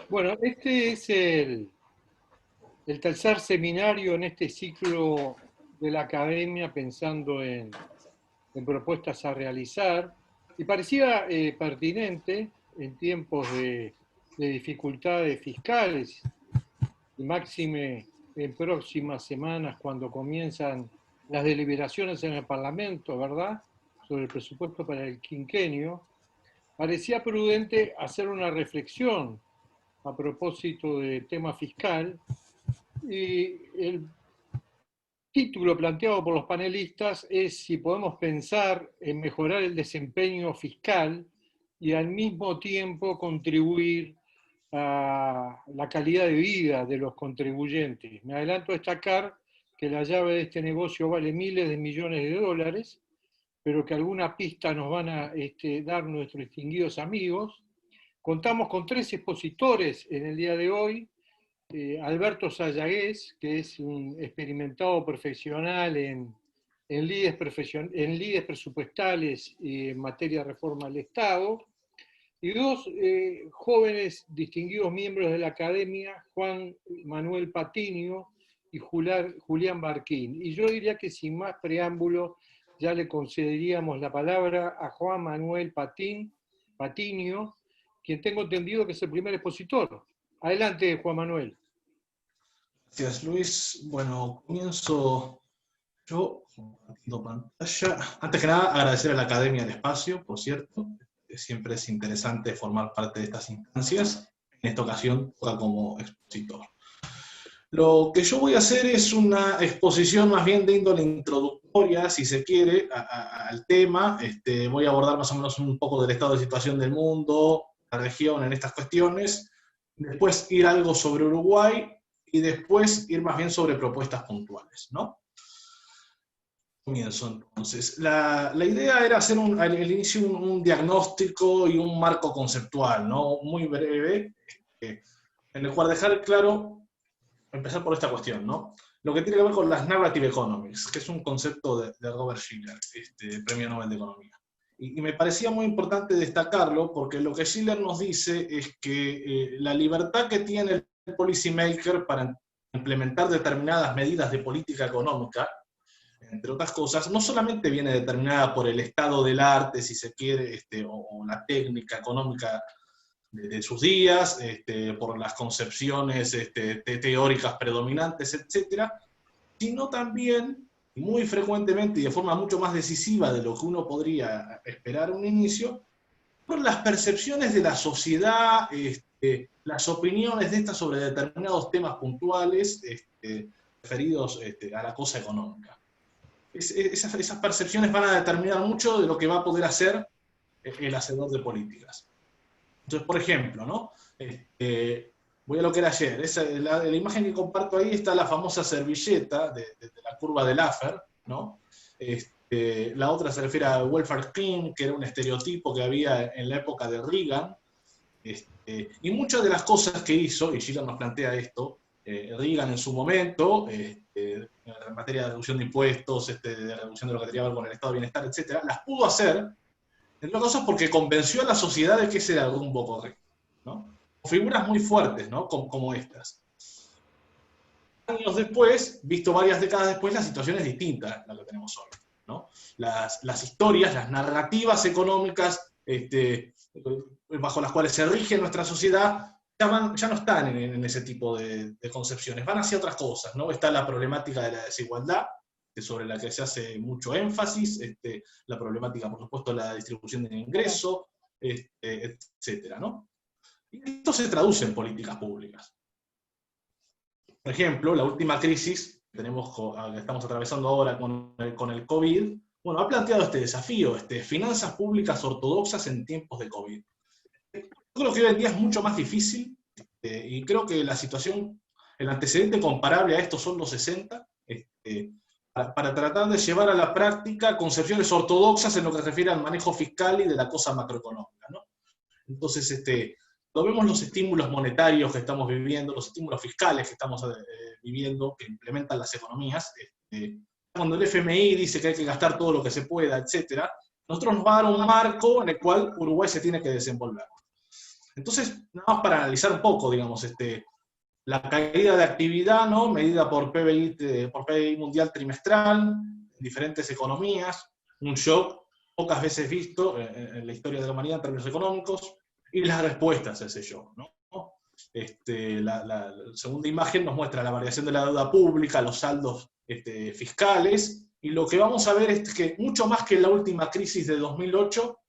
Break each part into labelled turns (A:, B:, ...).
A: Bueno, este es el tercer seminario en este ciclo de la academia pensando en propuestas a realizar y parecía pertinente en tiempos de dificultades fiscales y máxime en próximas semanas cuando comienzan las deliberaciones en el Parlamento, ¿verdad? Sobre el presupuesto para el quinquenio, parecía prudente hacer una reflexión a propósito del tema fiscal y el título planteado por los panelistas es si podemos pensar en mejorar el desempeño fiscal y al mismo tiempo contribuir a la calidad de vida de los contribuyentes. Me adelanto a destacar que la llave de este negocio vale miles de millones de dólares, pero que alguna pista nos van a dar nuestros distinguidos amigos. Contamos con 3 expositores en el día de hoy. Alberto Sayagués, que es un experimentado profesional en lides presupuestales y en materia de reforma del Estado, y dos jóvenes distinguidos miembros de la academia, Juan Manuel Patiño y Julián Barquín. Y yo diría que sin más preámbulo ya le concederíamos la palabra a Juan Manuel Patiño, quien tengo entendido que es el primer expositor. Adelante, Juan Manuel.
B: Gracias, Luis. Bueno, comienzo yo compartiendo pantalla. Antes que nada, agradecer a la Academia el espacio, por cierto. Siempre es interesante formar parte de estas instancias. En esta ocasión, toca como expositor. Lo que yo voy a hacer es una exposición más bien de índole introductoria, si se quiere, al tema. Voy a abordar más o menos un poco del estado de situación del mundo, la región en estas cuestiones. Después ir algo sobre Uruguay y después ir más bien sobre propuestas puntuales, ¿no? Comienzo entonces. La idea era hacer al inicio un diagnóstico y un marco conceptual, ¿no? Muy breve, en el cual dejar claro, empezar por esta cuestión, ¿no? Lo que tiene que ver con las narrative economics, que es un concepto de Robert Shiller, Premio Nobel de Economía. Y me parecía muy importante destacarlo porque lo que Shiller nos dice es que la libertad que tiene el policymaker para implementar determinadas medidas de política económica, entre otras cosas, no solamente viene determinada por el estado del arte, si se quiere, o la técnica económica de sus días, por las concepciones teóricas predominantes, etc., sino también, muy frecuentemente y de forma mucho más decisiva de lo que uno podría esperar a un inicio, por las percepciones de la sociedad, las opiniones de estas sobre determinados temas puntuales referidos a la cosa económica. Esas percepciones van a determinar mucho de lo que va a poder hacer el hacedor de políticas. Entonces, por ejemplo, ¿no? Voy a lo que era ayer. La imagen que comparto ahí está la famosa servilleta de la curva de Laffer, ¿no? La otra se refiere a welfare clean, que era un estereotipo que había en la época de Reagan. Y muchas de las cosas que hizo, y Schiller nos plantea esto, Reagan en su momento, en materia de reducción de impuestos, de reducción de lo que tenía que ver con el estado de bienestar, etc., las pudo hacer, entre otras cosas porque convenció a la sociedad de que ese era el rumbo correcto, ¿no? Figuras muy fuertes, ¿no? Como estas. Años después, visto varias décadas después, la situación es distinta a la que tenemos hoy, ¿no? Las historias, las narrativas económicas bajo las cuales se rige nuestra sociedad ya no están en ese tipo de concepciones, van hacia otras cosas, ¿no? Está la problemática de la desigualdad, sobre la que se hace mucho énfasis, la problemática, por supuesto, de la distribución del ingreso, etcétera, ¿no? Y esto se traduce en políticas públicas. Por ejemplo, la última crisis que estamos atravesando ahora con el COVID, bueno, ha planteado este desafío, finanzas públicas ortodoxas en tiempos de COVID. Yo creo que hoy en día es mucho más difícil, y creo que la situación, el antecedente comparable a esto son los 60, para tratar de llevar a la práctica concepciones ortodoxas en lo que se refiere al manejo fiscal y de la cosa macroeconómica, ¿no? Entonces, cuando vemos los estímulos monetarios que estamos viviendo, los estímulos fiscales que estamos viviendo, que implementan las economías, cuando el FMI dice que hay que gastar todo lo que se pueda, etc., nosotros nos va a dar un marco en el cual Uruguay se tiene que desenvolver. Entonces, nada más para analizar un poco, digamos, la caída de actividad, ¿no? Medida por PBI mundial trimestral, en diferentes economías, un shock pocas veces visto en la historia de la humanidad en términos económicos, y las respuestas a ese shock, ¿no? La segunda imagen nos muestra la variación de la deuda pública, los saldos fiscales, y lo que vamos a ver es que mucho más que en la última crisis de 2008,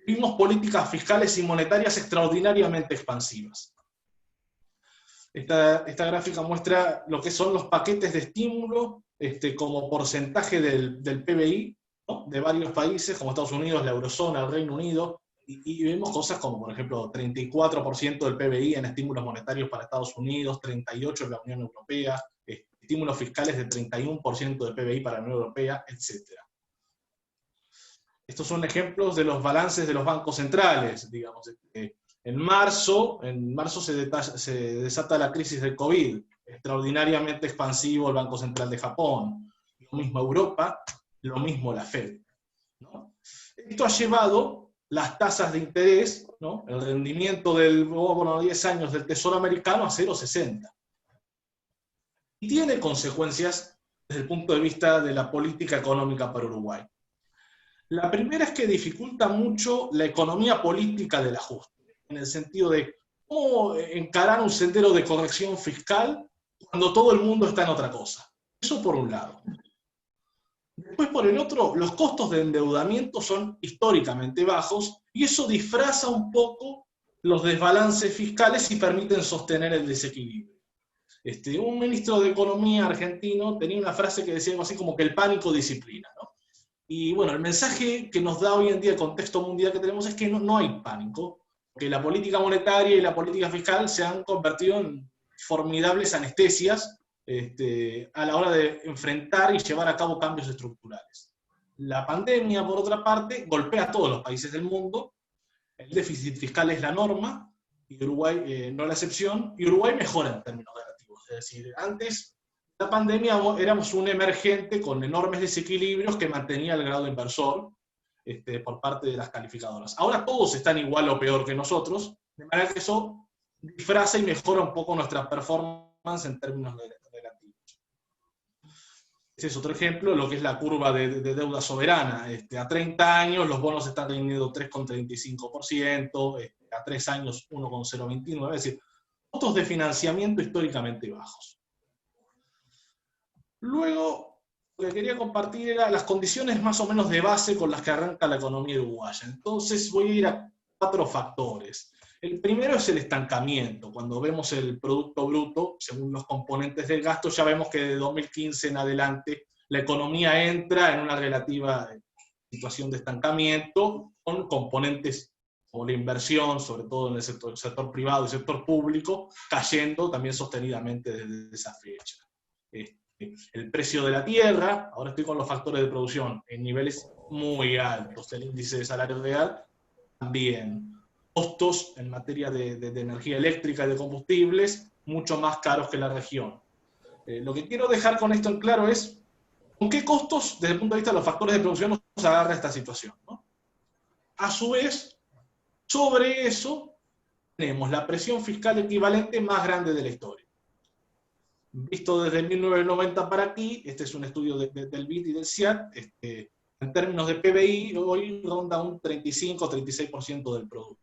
B: vimos políticas fiscales y monetarias extraordinariamente expansivas. Esta gráfica muestra lo que son los paquetes de estímulo como porcentaje del PBI, ¿no? De varios países, como Estados Unidos, la Eurozona, el Reino Unido, y vemos cosas como, por ejemplo, 34% del PBI en estímulos monetarios para Estados Unidos, 38% en la Unión Europea, estímulos fiscales de 31% del PBI para la Unión Europea, etc. Estos son ejemplos de los balances de los bancos centrales, digamos. En marzo se desata la crisis del COVID, extraordinariamente expansivo el Banco Central de Japón, lo mismo Europa, lo mismo la Fed, ¿no? Esto ha llevado las tasas de interés, ¿no? El rendimiento del bono de 10 años del Tesoro americano a 0,60. Y tiene consecuencias desde el punto de vista de la política económica para Uruguay. La primera es que dificulta mucho la economía política del ajuste, en el sentido de cómo encarar un sendero de corrección fiscal cuando todo el mundo está en otra cosa. Eso por un lado. Después, por el otro, los costos de endeudamiento son históricamente bajos y eso disfraza un poco los desbalances fiscales y permiten sostener el desequilibrio. Un ministro de Economía argentino tenía una frase que decía algo así como que el pánico disciplina, ¿no? Y bueno, el mensaje que nos da hoy en día el contexto mundial que tenemos es que no hay pánico, que la política monetaria y la política fiscal se han convertido en formidables anestesias a la hora de enfrentar y llevar a cabo cambios estructurales. La pandemia, por otra parte, golpea a todos los países del mundo, el déficit fiscal es la norma, y Uruguay no la excepción, y Uruguay mejora en términos relativos. Es decir, antes de la pandemia éramos un emergente con enormes desequilibrios que mantenía el grado inversor por parte de las calificadoras. Ahora todos están igual o peor que nosotros, de manera que eso disfraza y mejora un poco nuestra performance en términos relativos. Este es otro ejemplo, lo que es la curva de deuda soberana. A 30 años los bonos están rindiendo 3,35%, a 3 años 1,029%, es decir, costos de financiamiento históricamente bajos. Luego, lo que quería compartir era las condiciones más o menos de base con las que arranca la economía uruguaya. Entonces voy a ir a 4 factores. El primero es el estancamiento. Cuando vemos el Producto Bruto, según los componentes del gasto, ya vemos que de 2015 en adelante la economía entra en una relativa situación de estancamiento, con componentes como la inversión, sobre todo en el sector privado y sector público, cayendo también sostenidamente desde esa fecha. El precio de la tierra, ahora estoy con los factores de producción, en niveles muy altos, el índice de salario real también. Costos en materia de energía eléctrica y de combustibles mucho más caros que la región. Lo que quiero dejar con esto en claro es con qué costos, desde el punto de vista de los factores de producción, nos agarra esta situación, ¿no? A su vez, sobre eso, tenemos la presión fiscal equivalente más grande de la historia. Visto desde 1990 para aquí, este es un estudio del BID y del CIAT, en términos de PBI, hoy ronda un 35-36% del producto.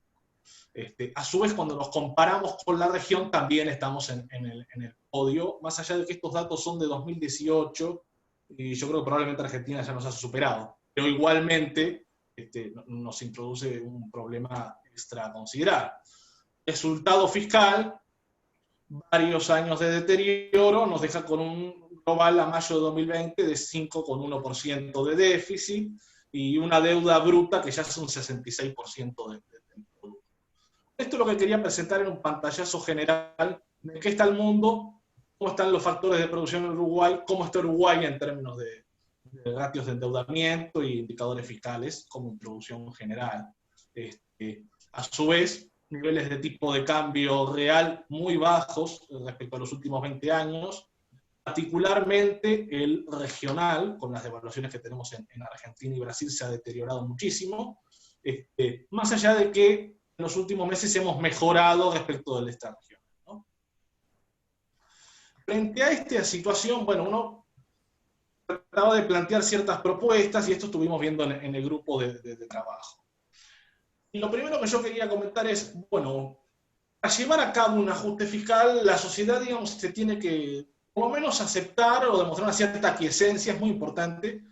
B: A su vez, cuando nos comparamos con la región, también estamos en el podio, más allá de que estos datos son de 2018, y yo creo que probablemente Argentina ya nos ha superado, pero igualmente nos introduce un problema extra a considerar. Resultado fiscal, varios años de deterioro, nos deja con un global a mayo de 2020 de 5,1% de déficit, y una deuda bruta que ya es un 66% del producto. Esto es lo que quería presentar en un pantallazo general de qué está el mundo, cómo están los factores de producción en Uruguay, cómo está Uruguay en términos de ratios de endeudamiento y indicadores fiscales como introducción general. A su vez, niveles de tipo de cambio real muy bajos respecto a los últimos 20 años, particularmente el regional, con las devaluaciones que tenemos en Argentina y Brasil, se ha deteriorado muchísimo, más allá de que en los últimos meses hemos mejorado respecto del esta región, ¿no? Frente a esta situación, bueno, uno trataba de plantear ciertas propuestas, y esto estuvimos viendo en el grupo de trabajo. Y lo primero que yo quería comentar es, bueno, para llevar a cabo un ajuste fiscal, la sociedad, digamos, se tiene que, por lo menos, aceptar o demostrar una cierta aquiescencia, es muy importante,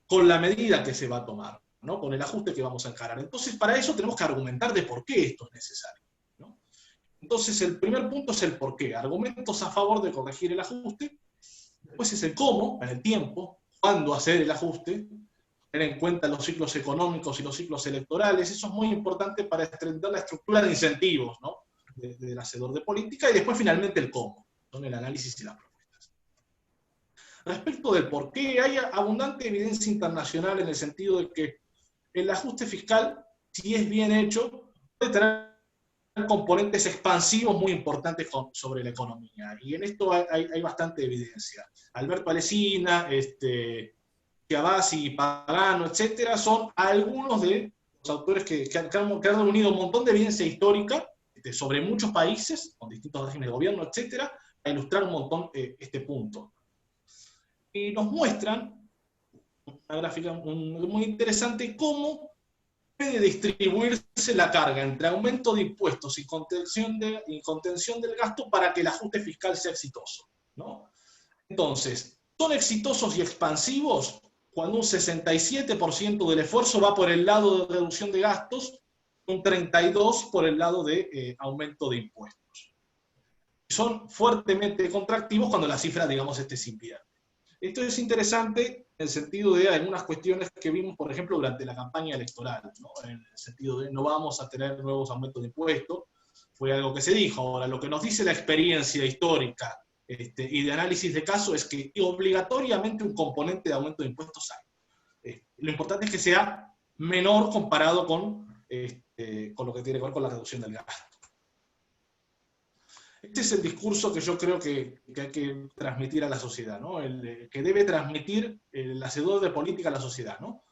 B: con la medida que se va a tomar, ¿no? Con el ajuste que vamos a encarar. Entonces, para eso tenemos que argumentar de por qué esto es necesario, ¿no? Entonces, el primer punto es el por qué. Argumentos a favor de corregir el ajuste. Después es el cómo, en el tiempo, cuándo hacer el ajuste, tener en cuenta los ciclos económicos y los ciclos electorales. Eso es muy importante para entender la estructura de incentivos, ¿no?, del hacedor de política. Y después, finalmente, el cómo, son el análisis y las propuestas. Respecto del por qué, hay abundante evidencia internacional en el sentido de que el ajuste fiscal, si es bien hecho, puede tener componentes expansivos muy importantes sobre la economía. Y en esto hay bastante evidencia. Alberto Alesina, Chiavazzi, Pagano, etcétera, son algunos de los autores que han reunido un montón de evidencia histórica sobre muchos países, con distintos regímenes de gobierno, etcétera, a ilustrar un montón este punto. Y nos muestran una gráfica muy interesante cómo puede distribuirse la carga entre aumento de impuestos y contención del gasto para que el ajuste fiscal sea exitoso, ¿no? Entonces, son exitosos y expansivos cuando un 67% del esfuerzo va por el lado de reducción de gastos, un 32% por el lado de aumento de impuestos. Son fuertemente contractivos cuando la cifra, digamos, se invierte. Esto es interesante en el sentido de algunas cuestiones que vimos, por ejemplo, durante la campaña electoral, ¿no? En el sentido de no vamos a tener nuevos aumentos de impuestos, fue algo que se dijo. Ahora, lo que nos dice la experiencia histórica y de análisis de caso es que obligatoriamente un componente de aumento de impuestos hay. Lo importante es que sea menor comparado con lo que tiene que ver con la reducción del gasto. Este es el discurso que yo creo que hay que transmitir a la sociedad, ¿no? Que debe transmitir el hacedor de política a la sociedad, ¿no?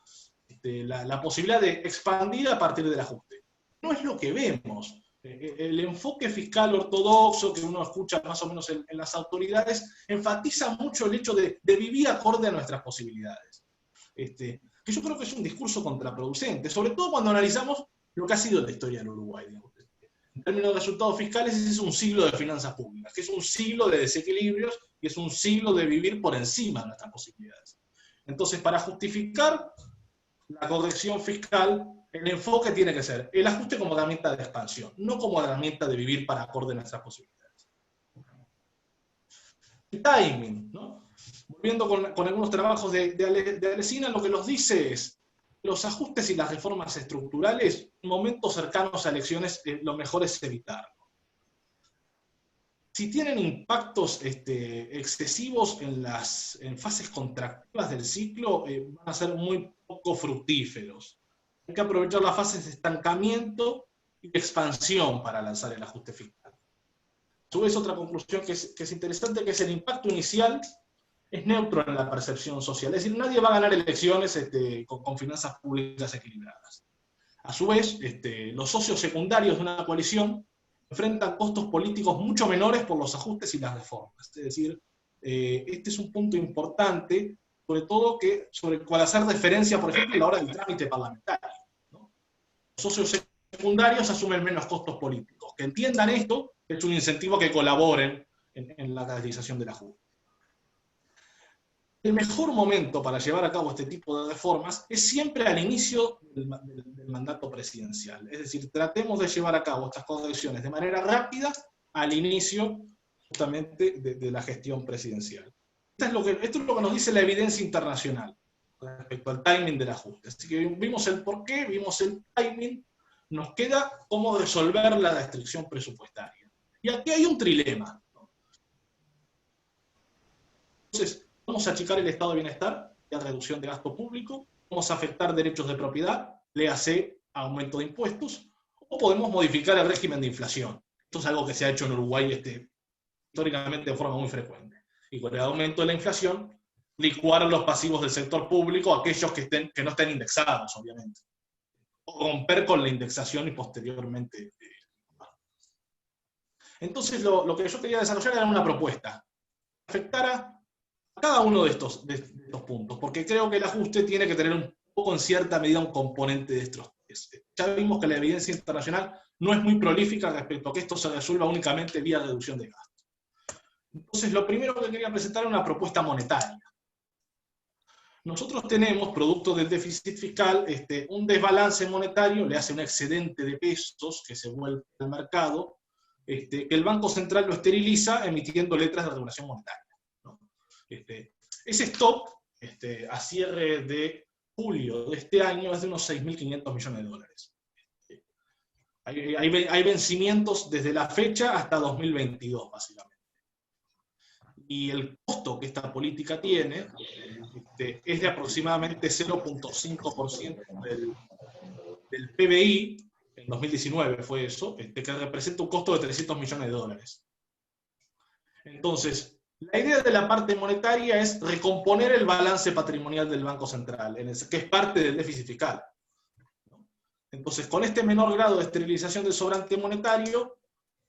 B: La posibilidad de expandir a partir del ajuste. No es lo que vemos. El enfoque fiscal ortodoxo que uno escucha más o menos en las autoridades enfatiza mucho el hecho de vivir acorde a nuestras posibilidades. Que yo creo que es un discurso contraproducente, sobre todo cuando analizamos lo que ha sido la historia del Uruguay, digamos. En términos de resultados fiscales, ese es un siglo de finanzas públicas, que es un siglo de desequilibrios y es un siglo de vivir por encima de nuestras posibilidades. Entonces, para justificar la corrección fiscal, el enfoque tiene que ser el ajuste como herramienta de expansión, no como herramienta de vivir para acorde a nuestras posibilidades. El timing, ¿no? Volviendo con algunos trabajos de Alesina, lo que nos dice es los ajustes y las reformas estructurales, en momentos cercanos a elecciones, lo mejor es evitarlo. Si tienen impactos excesivos en fases contractivas del ciclo, van a ser muy poco fructíferos. Hay que aprovechar las fases de estancamiento y de expansión para lanzar el ajuste fiscal. A su vez, otra conclusión que es interesante, que es el impacto inicial es neutro en la percepción social. Es decir, nadie va a ganar elecciones con finanzas públicas equilibradas. A su vez, los socios secundarios de una coalición enfrentan costos políticos mucho menores por los ajustes y las reformas. Es decir, este es un punto importante, sobre todo sobre el cual hacer referencia, por ejemplo, a la hora del trámite parlamentario, ¿no? Los socios secundarios asumen menos costos políticos. Que entiendan esto es un incentivo a que colaboren en la realización del ajuste. El mejor momento para llevar a cabo este tipo de reformas es siempre al inicio del mandato presidencial. Es decir, tratemos de llevar a cabo estas correcciones de manera rápida al inicio justamente de la gestión presidencial. Esto es lo que nos dice la evidencia internacional respecto al timing del ajuste. Así que vimos el porqué, vimos el timing, nos queda cómo resolver la restricción presupuestaria. Y aquí hay un trilema, ¿no? Entonces, vamos a achicar el estado de bienestar y a reducción de gasto público, vamos a afectar derechos de propiedad, léase aumento de impuestos, o podemos modificar el régimen de inflación. Esto es algo que se ha hecho en Uruguay históricamente de forma muy frecuente. Y con el aumento de la inflación, licuar los pasivos del sector público, aquellos que no estén indexados, obviamente. romper con la indexación y posteriormente. Entonces lo que yo quería desarrollar era una propuesta que afectara a cada uno de estos puntos, porque creo que el ajuste tiene que tener un poco en cierta medida un componente de estos. Ya vimos que la evidencia internacional no es muy prolífica respecto a que esto se resuelva únicamente vía reducción de gastos. Entonces lo primero que quería presentar era una propuesta monetaria. Nosotros tenemos, producto del déficit fiscal, un desbalance monetario, le hace un excedente de pesos que se vuelve al mercado, que el Banco Central lo esteriliza emitiendo letras de regulación monetaria, ¿no? Ese stock, a cierre de julio de este año, es de unos 6.500 millones de dólares. Hay vencimientos desde la fecha hasta 2022, básicamente. Y el costo que esta política tiene es de aproximadamente 0.5% del PBI, en 2019 fue eso, que representa un costo de 300 millones de dólares. Entonces, la idea de la parte monetaria es recomponer el balance patrimonial del Banco Central, que es parte del déficit fiscal. Entonces, con este menor grado de esterilización del sobrante monetario,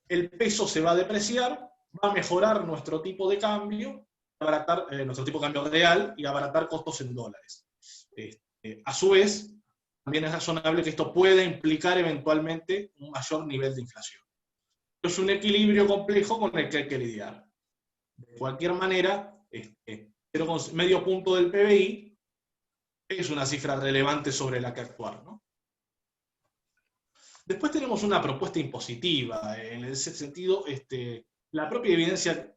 B: el peso se va a depreciar, va a mejorar nuestro tipo de cambio, abaratar, nuestro tipo de cambio real y abaratar costos en dólares. A su vez, también es razonable que esto pueda implicar eventualmente un mayor nivel de inflación. Es un equilibrio complejo con el que hay que lidiar. De cualquier manera, pero con medio punto del PBI es una cifra relevante sobre la que actuar, ¿no? Después tenemos una propuesta impositiva. En ese sentido, la propia evidencia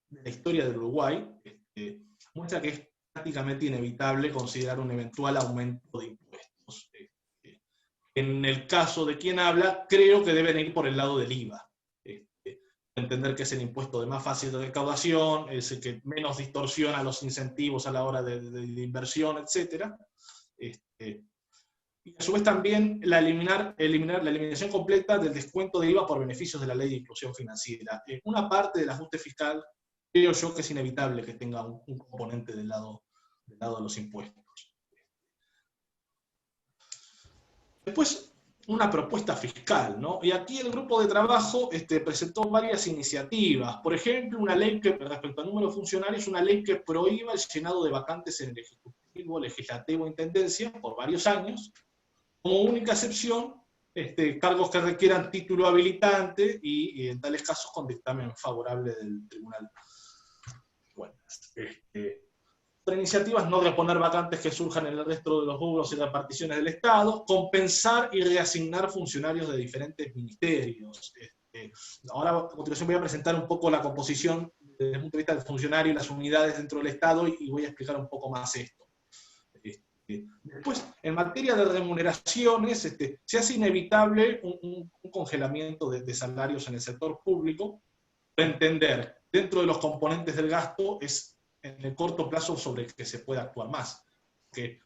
B: de la historia del Uruguay muestra que es prácticamente inevitable considerar un eventual aumento de impuestos. En el caso de quien habla, creo que deben ir por el lado del IVA. Entender que es el impuesto de más fácil recaudación, es el que menos distorsiona los incentivos a la hora de inversión, etc. Y a su vez también eliminar la eliminación completa del descuento de IVA por beneficios de la ley de inclusión financiera. Una parte del ajuste fiscal creo yo que es inevitable que tenga un componente del lado de los impuestos. Después, una propuesta fiscal, ¿no? Y aquí el grupo de trabajo presentó varias iniciativas. Por ejemplo, una ley que, respecto al número de funcionarios, una ley que prohíba el llenado de vacantes en el Ejecutivo, Legislativo e Intendencia por varios años, como única excepción, cargos que requieran título habilitante y en tales casos con dictamen favorable del Tribunal. Bueno, otra iniciativa es no reponer vacantes que surjan en el resto de los rubros y reparticiones del Estado, compensar y reasignar funcionarios de diferentes ministerios. Ahora a continuación voy a presentar un poco la composición desde el punto de vista del funcionario y las unidades dentro del Estado y voy a explicar un poco más esto. Después, en materia de remuneraciones, se hace inevitable un congelamiento de salarios en el sector público, para entender dentro de los componentes del gasto es en el corto plazo sobre el que se puede actuar más. Que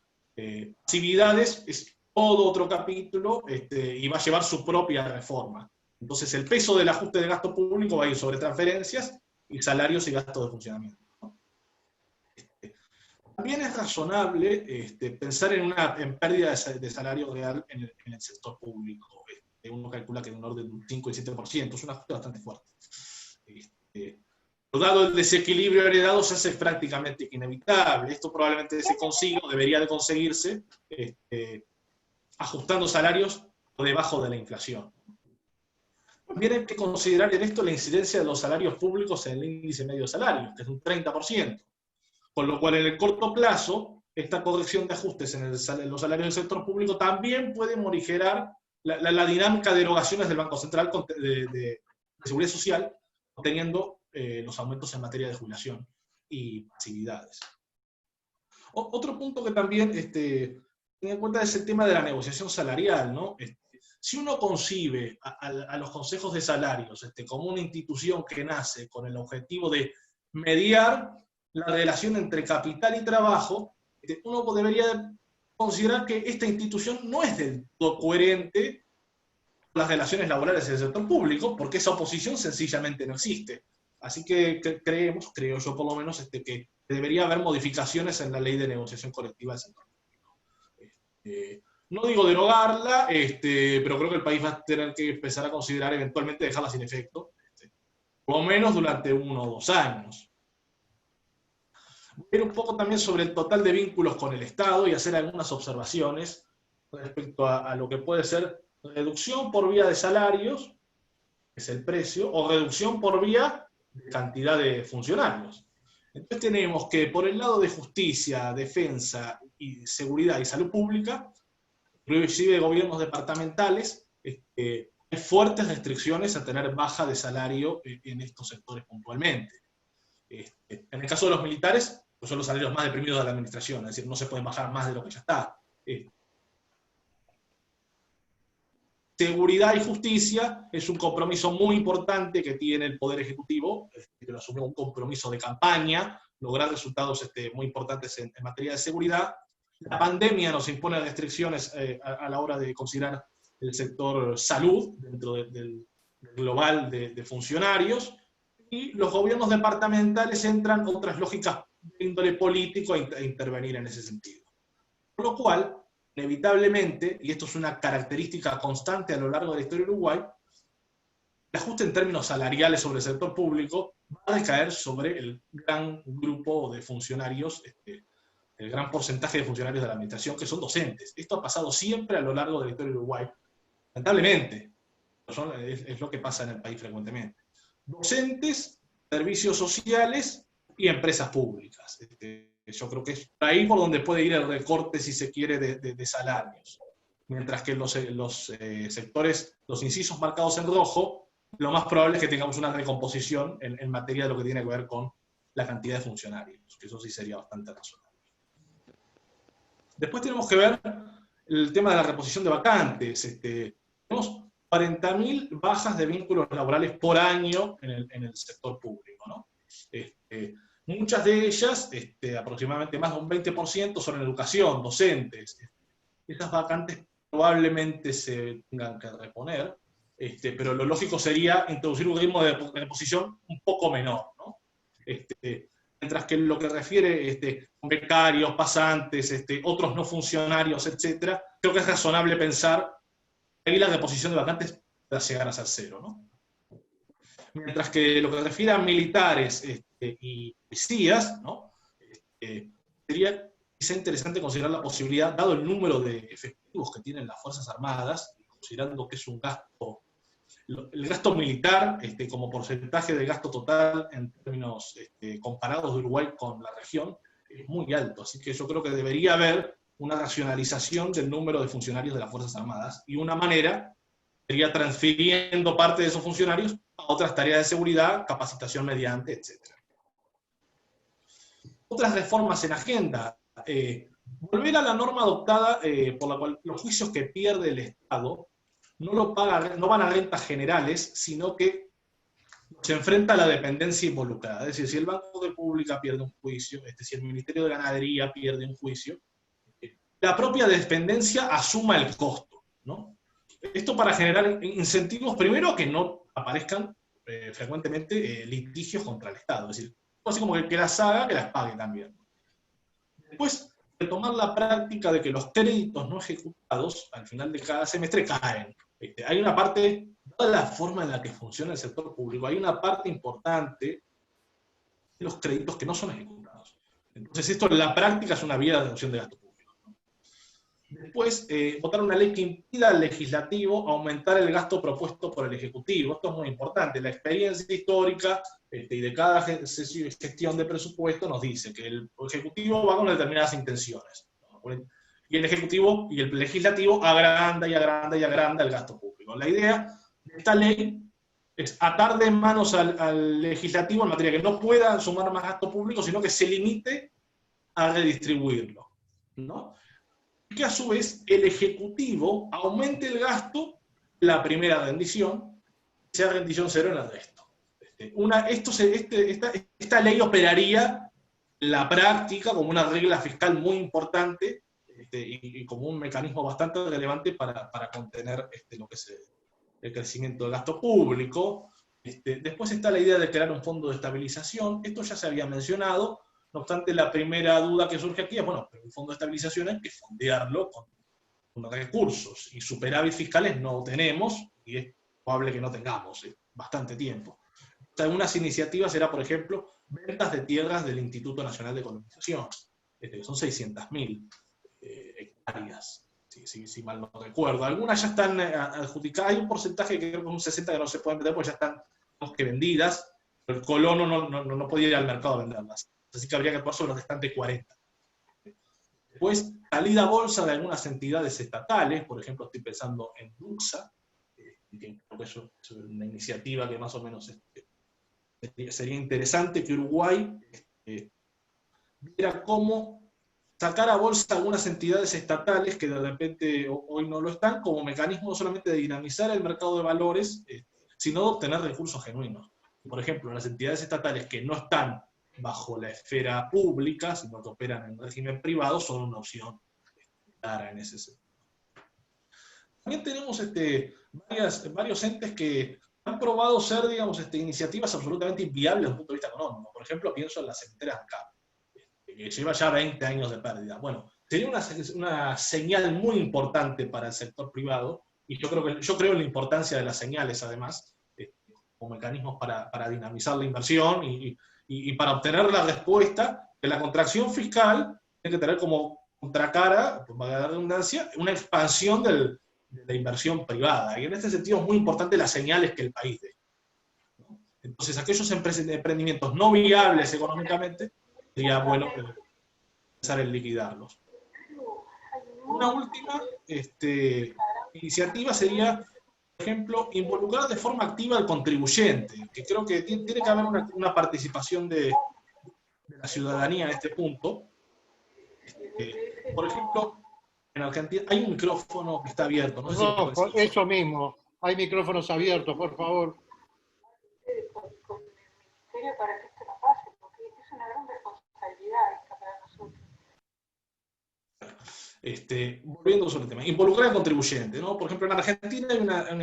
B: actividades es todo otro capítulo y va a llevar su propia reforma. Entonces el peso del ajuste de gasto público va a ir sobre transferencias y salarios y gastos de funcionamiento, ¿no? También es razonable pensar en pérdida de salario real en el sector público. Uno calcula que de un orden de un 5 y 7%, es un ajuste bastante fuerte. Dado el desequilibrio heredado, se hace prácticamente inevitable. Esto probablemente se consiga, o debería de conseguirse, ajustando salarios por debajo de la inflación. También hay que considerar en esto la incidencia de los salarios públicos en el índice medio de salarios, que es un 30%. Con lo cual, en el corto plazo, esta corrección de ajustes en los salarios del sector público también puede morigerar la dinámica de erogaciones del Banco Central de Seguridad Social, obteniendo los aumentos en materia de jubilación y pasividades. Otro punto que también tiene en cuenta es el tema de la negociación salarial, ¿no? Si uno concibe a los consejos de salarios como una institución que nace con el objetivo de mediar la relación entre capital y trabajo, uno debería considerar que esta institución no es del todo coherente con las relaciones laborales del sector público, porque esa oposición sencillamente no existe. Así que creo yo por lo menos, que debería haber modificaciones en la ley de negociación colectiva del sector público. no digo derogarla, pero creo que el país va a tener que empezar a considerar eventualmente dejarla sin efecto, por lo menos durante 1 o 2 años. Ver un poco también sobre el total de vínculos con el Estado y hacer algunas observaciones respecto a lo que puede ser reducción por vía de salarios, que es el precio, o reducción por vía de cantidad de funcionarios. Entonces tenemos que por el lado de justicia, defensa, y seguridad y salud pública, inclusive gobiernos departamentales, hay fuertes restricciones a tener baja de salario en estos sectores puntualmente. En el caso de los militares, pues son los salarios más deprimidos de la administración, es decir, no se pueden bajar más de lo que ya está. Seguridad y justicia es un compromiso muy importante que tiene el Poder Ejecutivo, que lo asumió un compromiso de campaña, lograr resultados muy importantes en materia de seguridad. La pandemia nos impone restricciones a la hora de considerar el sector salud dentro del global de funcionarios, y los gobiernos departamentales entran otras lógicas de índole político a intervenir en ese sentido. Por lo cual, inevitablemente, y esto es una característica constante a lo largo de la historia de Uruguay, el ajuste en términos salariales sobre el sector público va a recaer sobre el gran grupo de funcionarios, el gran porcentaje de funcionarios de la administración que son docentes. Esto ha pasado siempre a lo largo de la historia de Uruguay, lamentablemente, es lo que pasa en el país frecuentemente. Docentes, servicios sociales y empresas públicas. Yo creo que es por ahí por donde puede ir el recorte, si se quiere, de salarios. Mientras que los sectores, los incisos marcados en rojo, lo más probable es que tengamos una recomposición en materia de lo que tiene que ver con la cantidad de funcionarios, que eso sí sería bastante razonable. Después tenemos que ver el tema de la reposición de vacantes. Tenemos 40.000 bajas de vínculos laborales por año en el sector público, ¿no? Muchas de ellas, aproximadamente más de un 20%, son en educación, docentes. Esas vacantes probablemente se tengan que reponer, pero lo lógico sería introducir un ritmo de reposición un poco menor, ¿no? Mientras que en lo que refiere becarios, pasantes, otros no funcionarios, etc., creo que es razonable pensar que ahí la reposición de vacantes pueda llegar a ser 0, ¿no? Mientras que lo que refiere a militares y policías, ¿no? Sería quizá interesante considerar la posibilidad, dado el número de efectivos que tienen las Fuerzas Armadas, considerando que es un gasto, el gasto militar como porcentaje del gasto total en términos comparados de Uruguay con la región, es muy alto. Así que yo creo que debería haber una racionalización del número de funcionarios de las Fuerzas Armadas, y una manera sería transfiriendo parte de esos funcionarios a otras tareas de seguridad, capacitación mediante, etc. Otras reformas en agenda. Volver a la norma adoptada por la cual los juicios que pierde el Estado no van a rentas generales, sino que se enfrenta a la dependencia involucrada. Es decir, si el Banco de Pública pierde un juicio, si el Ministerio de Ganadería pierde un juicio, la propia dependencia asuma el costo, ¿no? Esto para generar incentivos, primero, que no aparezcan frecuentemente litigios contra el Estado. Es decir, así como que las haga, que las pague también. Después, retomar la práctica de que los créditos no ejecutados, al final de cada semestre, caen. Hay una parte, dada la forma en la que funciona el sector público, hay una parte importante de los créditos que no son ejecutados. Entonces, esto en la práctica es una vía de reducción de gasto público. Después, votar una ley que impida al legislativo aumentar el gasto propuesto por el Ejecutivo. Esto es muy importante. La experiencia histórica y de cada gestión de presupuesto nos dice que el Ejecutivo va con determinadas intenciones, ¿no? Y el Ejecutivo y el Legislativo agranda y agranda y agranda el gasto público. La idea de esta ley es atar de manos al Legislativo en materia que no pueda sumar más gasto público, sino que se limite a redistribuirlo, ¿no? Que a su vez el Ejecutivo aumente el gasto en la primera rendición, sea rendición 0 en el resto. Esta ley operaría en la práctica como una regla fiscal muy importante y como un mecanismo bastante relevante para contener lo que es el crecimiento del gasto público. Después está la idea de crear un fondo de estabilización. Esto ya se había mencionado. No obstante, la primera duda que surge aquí es, bueno, pero un fondo de estabilización hay que fondearlo con recursos y superávit fiscales no tenemos, y es probable que no tengamos bastante tiempo. O sea, unas iniciativas era, por ejemplo, ventas de tierras del Instituto Nacional de Colonización, que son 600.000 hectáreas, si mal no recuerdo. Algunas ya están adjudicadas, hay un porcentaje que creo que es un 60% que no se pueden vender, porque ya están vendidas, pero el colono no podía ir al mercado a venderlas, así que habría que actuar sobre los restantes 40. Después, salida a bolsa de algunas entidades estatales, por ejemplo, estoy pensando en Duxa, que creo que eso es una iniciativa que más o menos sería interesante que Uruguay viera cómo sacar a bolsa algunas entidades estatales que de repente hoy no lo están, como mecanismo no solamente de dinamizar el mercado de valores, sino de obtener recursos genuinos. Por ejemplo, las entidades estatales que no están bajo la esfera pública, sino que operan en régimen privado, son una opción clara en ese sentido. También tenemos varios entes que han probado ser, digamos, iniciativas absolutamente inviables desde un punto de vista económico. Por ejemplo, pienso en las cementeras ANCAP, que lleva ya 20 años de pérdida. Bueno, sería una señal muy importante para el sector privado, y yo creo en la importancia de las señales, además, como mecanismos para dinamizar la inversión y para obtener la respuesta que la contracción fiscal tiene que tener como contracara, por la redundancia, una expansión de la inversión privada. Y en este sentido es muy importante las señales que el país dé. Entonces, aquellos emprendimientos no viables económicamente, sería bueno empezar en liquidarlos. Una última iniciativa sería, por ejemplo, involucrar de forma activa al contribuyente, que creo que tiene que haber una participación de la ciudadanía en este punto. Por ejemplo, en Argentina hay un micrófono que está abierto. No sé si
A: eso mismo, hay micrófonos abiertos, por favor.
C: Con el ministerio para que esto no pase, porque es una gran responsabilidad esta para nosotros.
B: Volviendo sobre el tema, involucrar al contribuyente, ¿no? Por ejemplo, en Argentina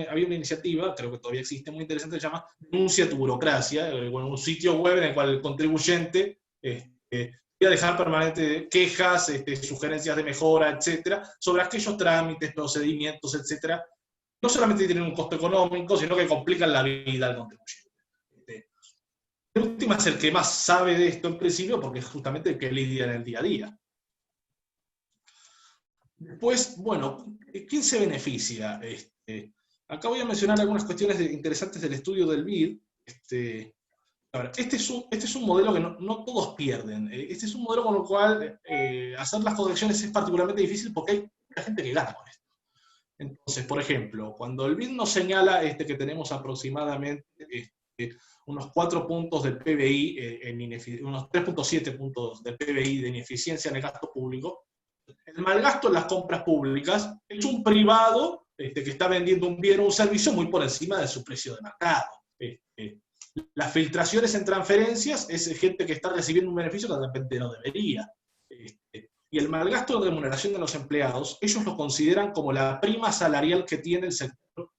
B: había una iniciativa, creo que todavía existe, muy interesante, se llama Denuncia tu Burocracia, un sitio web en el cual el contribuyente podía dejar permanentes quejas, sugerencias de mejora, etcétera, sobre aquellos trámites, procedimientos, etcétera, no solamente tienen un costo económico, sino que complican la vida al contribuyente. En última es el que más sabe de esto en principio, porque es justamente el que lidia en el día a día. Después, bueno, ¿quién se beneficia? Acá voy a mencionar algunas cuestiones interesantes del estudio del BID. A ver, este es un modelo que no todos pierden. Este es un modelo con el cual hacer las correcciones es particularmente difícil porque hay mucha gente que gana con esto. Entonces, por ejemplo, cuando el BID nos señala que tenemos aproximadamente unos 4 puntos del PBI, unos 3.7 puntos del PBI de ineficiencia en el gasto público, el malgasto en las compras públicas es un privado que está vendiendo un bien o un servicio muy por encima de su precio de mercado. Las filtraciones en transferencias es gente que está recibiendo un beneficio que de repente no debería. Y el malgasto de remuneración de los empleados, ellos lo consideran como la prima salarial que tiene el sector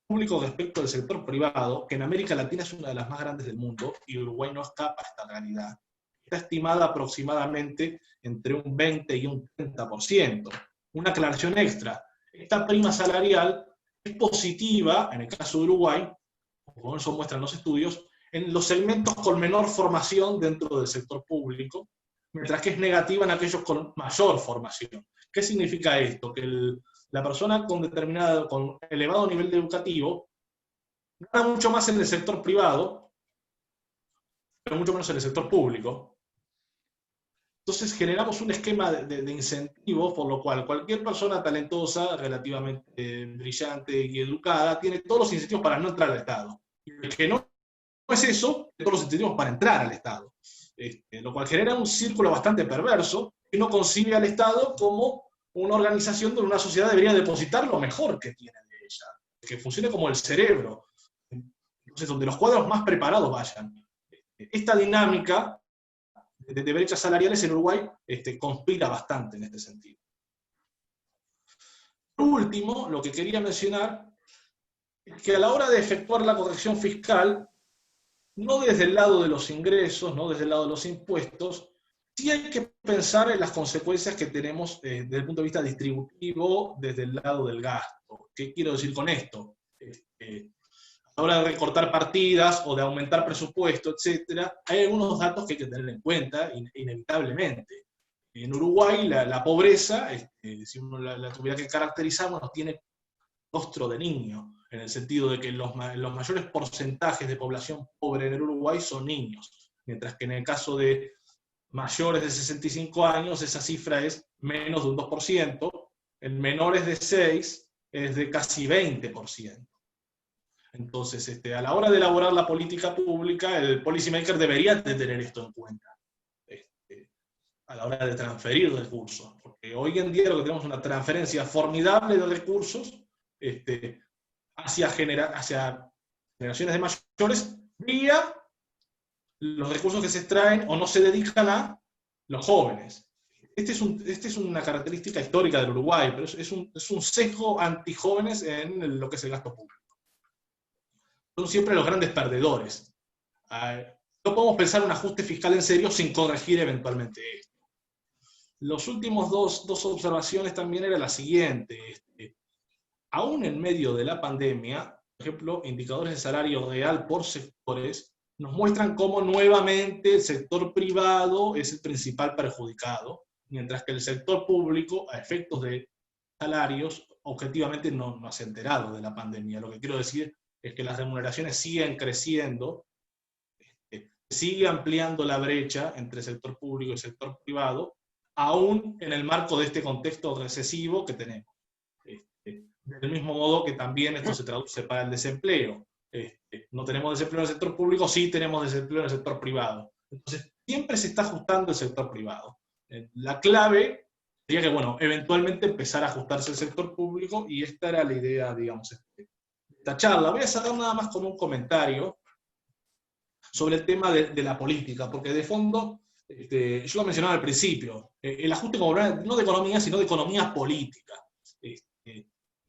B: público respecto del sector privado, que en América Latina es una de las más grandes del mundo, y Uruguay no escapa a esta realidad. Está estimada aproximadamente entre un 20 y un 30%. Una aclaración extra, esta prima salarial es positiva, en el caso de Uruguay, como eso muestran los estudios, en los segmentos con menor formación dentro del sector público, mientras que es negativa en aquellos con mayor formación. ¿Qué significa esto? Que la persona con elevado nivel educativo gana mucho más en el sector privado, pero mucho menos en el sector público. Entonces generamos un esquema de incentivos, por lo cual cualquier persona talentosa, relativamente brillante y educada, tiene todos los incentivos para no entrar al Estado. Y el que no es eso, tiene todos los incentivos para entrar al Estado. Lo cual genera un círculo bastante perverso, que no concibe al Estado como una organización donde una sociedad debería depositar lo mejor que tiene de ella, que funcione como el cerebro, entonces donde los cuadros más preparados vayan. Esta dinámica de brechas salariales en Uruguay conspira bastante en este sentido. Por último, lo que quería mencionar es que a la hora de efectuar la corrección fiscal, no desde el lado de los ingresos, no desde el lado de los impuestos, sí hay que pensar en las consecuencias que tenemos desde el punto de vista distributivo desde el lado del gasto. ¿Qué quiero decir con esto? A la hora de recortar partidas o de aumentar presupuesto, etcétera, hay algunos datos que hay que tener en cuenta, inevitablemente. En Uruguay, la pobreza, si uno la tuviera que caracterizar, bueno, tiene rostro de niño, en el sentido de que los mayores porcentajes de población pobre en el Uruguay son niños, mientras que en el caso de mayores de 65 años esa cifra es menos de un 2%, en menores de 6 es de casi 20%. Entonces, a la hora de elaborar la política pública, el policymaker debería de tener esto en cuenta a la hora de transferir recursos, porque hoy en día lo que tenemos es una transferencia formidable de recursos hacia generaciones de mayores vía los recursos que se extraen o no se dedican a los jóvenes. Esta es una característica histórica del Uruguay, pero es un sesgo antijóvenes en lo que es el gasto público. Son siempre los grandes perdedores. No podemos pensar un ajuste fiscal en serio sin corregir eventualmente esto. Los últimos dos observaciones también era la siguiente. Aún en medio de la pandemia, por ejemplo, indicadores de salario real por sectores nos muestran cómo nuevamente el sector privado es el principal perjudicado, mientras que el sector público, a efectos de salarios, objetivamente no se ha enterado de la pandemia. Lo que quiero decir es que las remuneraciones siguen creciendo, sigue ampliando la brecha entre el sector público y el sector privado, aún en el marco de este contexto recesivo que tenemos. Del mismo modo que también esto se traduce para el desempleo. No tenemos desempleo en el sector público, sí tenemos desempleo en el sector privado. Entonces, siempre se está ajustando el sector privado. La clave sería que, bueno, eventualmente empezar a ajustarse el sector público, y esta era la idea, digamos, de esta charla. Voy a cerrar nada más con un comentario sobre el tema de la política, porque de fondo, yo lo mencionaba al principio, el ajuste como no de economía, sino de economía política.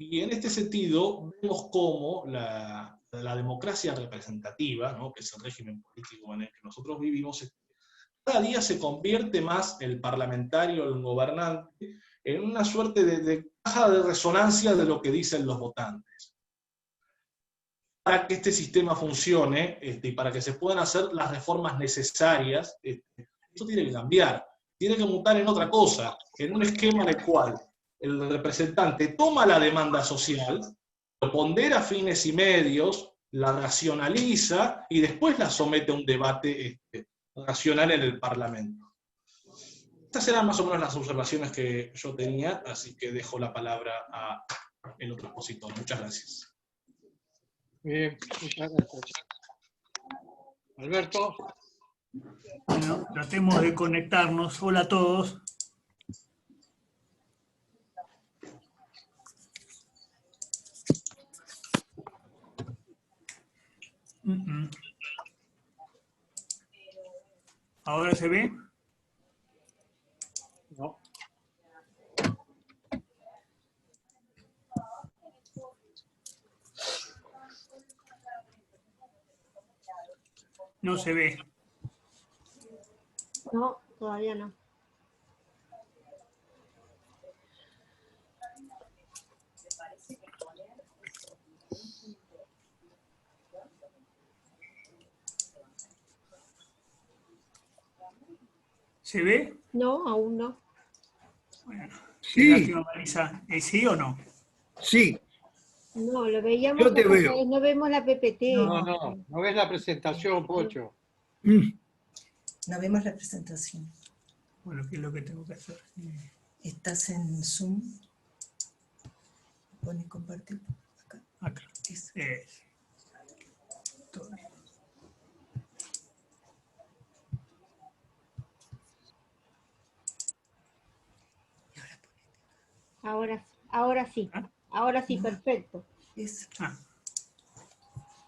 B: Y en este sentido, vemos cómo la democracia representativa, ¿no?, que es el régimen político en el que nosotros vivimos, cada día se convierte más el parlamentario, el gobernante, en una suerte de caja de resonancia de lo que dicen los votantes. Para que este sistema funcione y para que se puedan hacer las reformas necesarias, esto tiene que cambiar, tiene que mutar en otra cosa, en un esquema en el cual el representante toma la demanda social, lo pondera fines y medios, la racionaliza y después la somete a un debate racional en el Parlamento. Estas eran más o menos las observaciones que yo tenía, así que dejo la palabra al otro expositor. Muchas gracias.
A: Bien, muchas gracias. Alberto.
D: Bueno, tratemos de conectarnos. Hola a todos. ¿Ahora se ve?
A: No.
D: No se ve.
E: No, todavía no.
D: ¿Se ve?
E: No, aún no.
D: Bueno,
F: Sí.
D: lástima, Marisa. ¿Sí o no?
F: Sí,
E: No, lo veíamos.
F: Yo te
E: la
F: veo.
E: pasada vez, no vemos la PPT.
A: No ves la presentación, Pocho.
G: No vemos la presentación.
D: Bueno, ¿qué es lo que tengo que hacer?
G: Estás en Zoom. Pone compartir acá.
D: Acá.
G: Eso.
D: Todo bien.
G: Y ahora ponete.
E: Ahora sí.
D: ¿Ah?
E: Ahora sí, perfecto.
G: Eso.
D: Ah,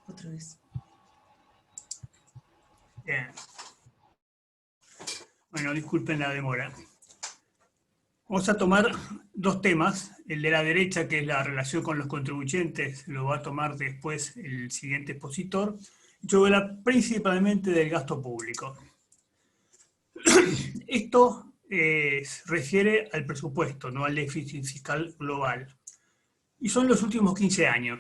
G: Otra vez.
D: bien. Bueno, disculpen la demora. Vamos a tomar dos temas. El de la derecha, que es la relación con los contribuyentes, lo va a tomar después el siguiente expositor. Yo voy a hablar principalmente del gasto público. Esto se refiere al presupuesto, no al déficit fiscal global. Y son los últimos 15 años.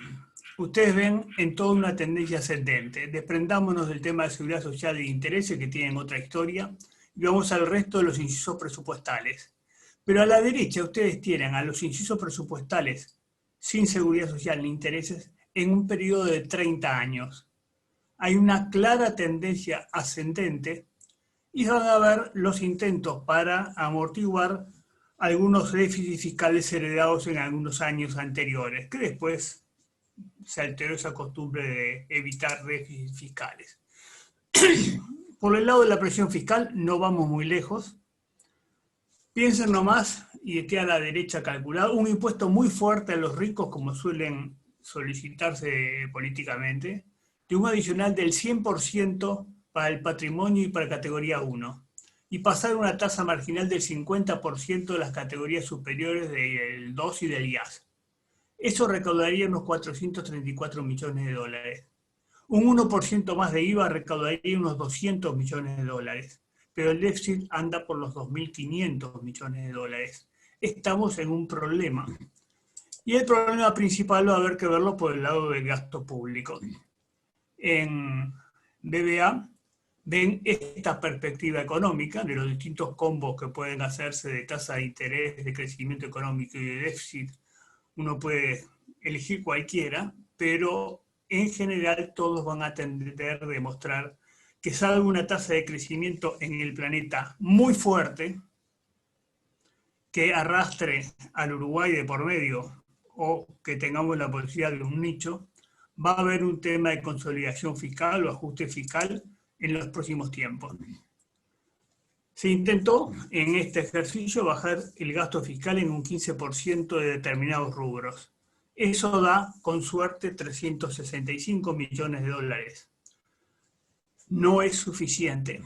D: Ustedes ven en toda una tendencia ascendente. Desprendámonos del tema de seguridad social e intereses, que tienen otra historia, y vamos al resto de los incisos presupuestales. Pero a la derecha ustedes tienen a los incisos presupuestales sin seguridad social ni intereses en un periodo de 30 años. Hay una clara tendencia ascendente y van a ver los intentos para amortiguar algunos déficits fiscales heredados en algunos años anteriores, que después se alteró esa costumbre de evitar déficits fiscales. Por el lado de la presión fiscal no vamos muy lejos. Piensen nomás, y esté a la derecha calculado, un impuesto muy fuerte a los ricos, como suelen solicitarse políticamente, de un adicional del 100% para el patrimonio y para categoría 1, y pasar una tasa marginal del 50% de las categorías superiores del 2 y del IAS. Eso recaudaría unos 434 millones de dólares. Un 1% más de IVA recaudaría unos 200 millones de dólares, pero el déficit anda por los 2.500 millones de dólares. Estamos en un problema. Y el problema principal va a haber que verlo por el lado del gasto público. En BBA ven esta perspectiva económica de los distintos combos que pueden hacerse de tasa de interés, de crecimiento económico y de déficit. Uno puede elegir cualquiera, pero en general todos van a tender a demostrar que salvo una tasa de crecimiento en el planeta muy fuerte, que arrastre al Uruguay de por medio o que tengamos la posibilidad de un nicho, va a haber un tema de consolidación fiscal o ajuste fiscal en los próximos tiempos. Se intentó en este ejercicio bajar el gasto fiscal en un 15% de determinados rubros. Eso da, con suerte, 365 millones de dólares. No es suficiente.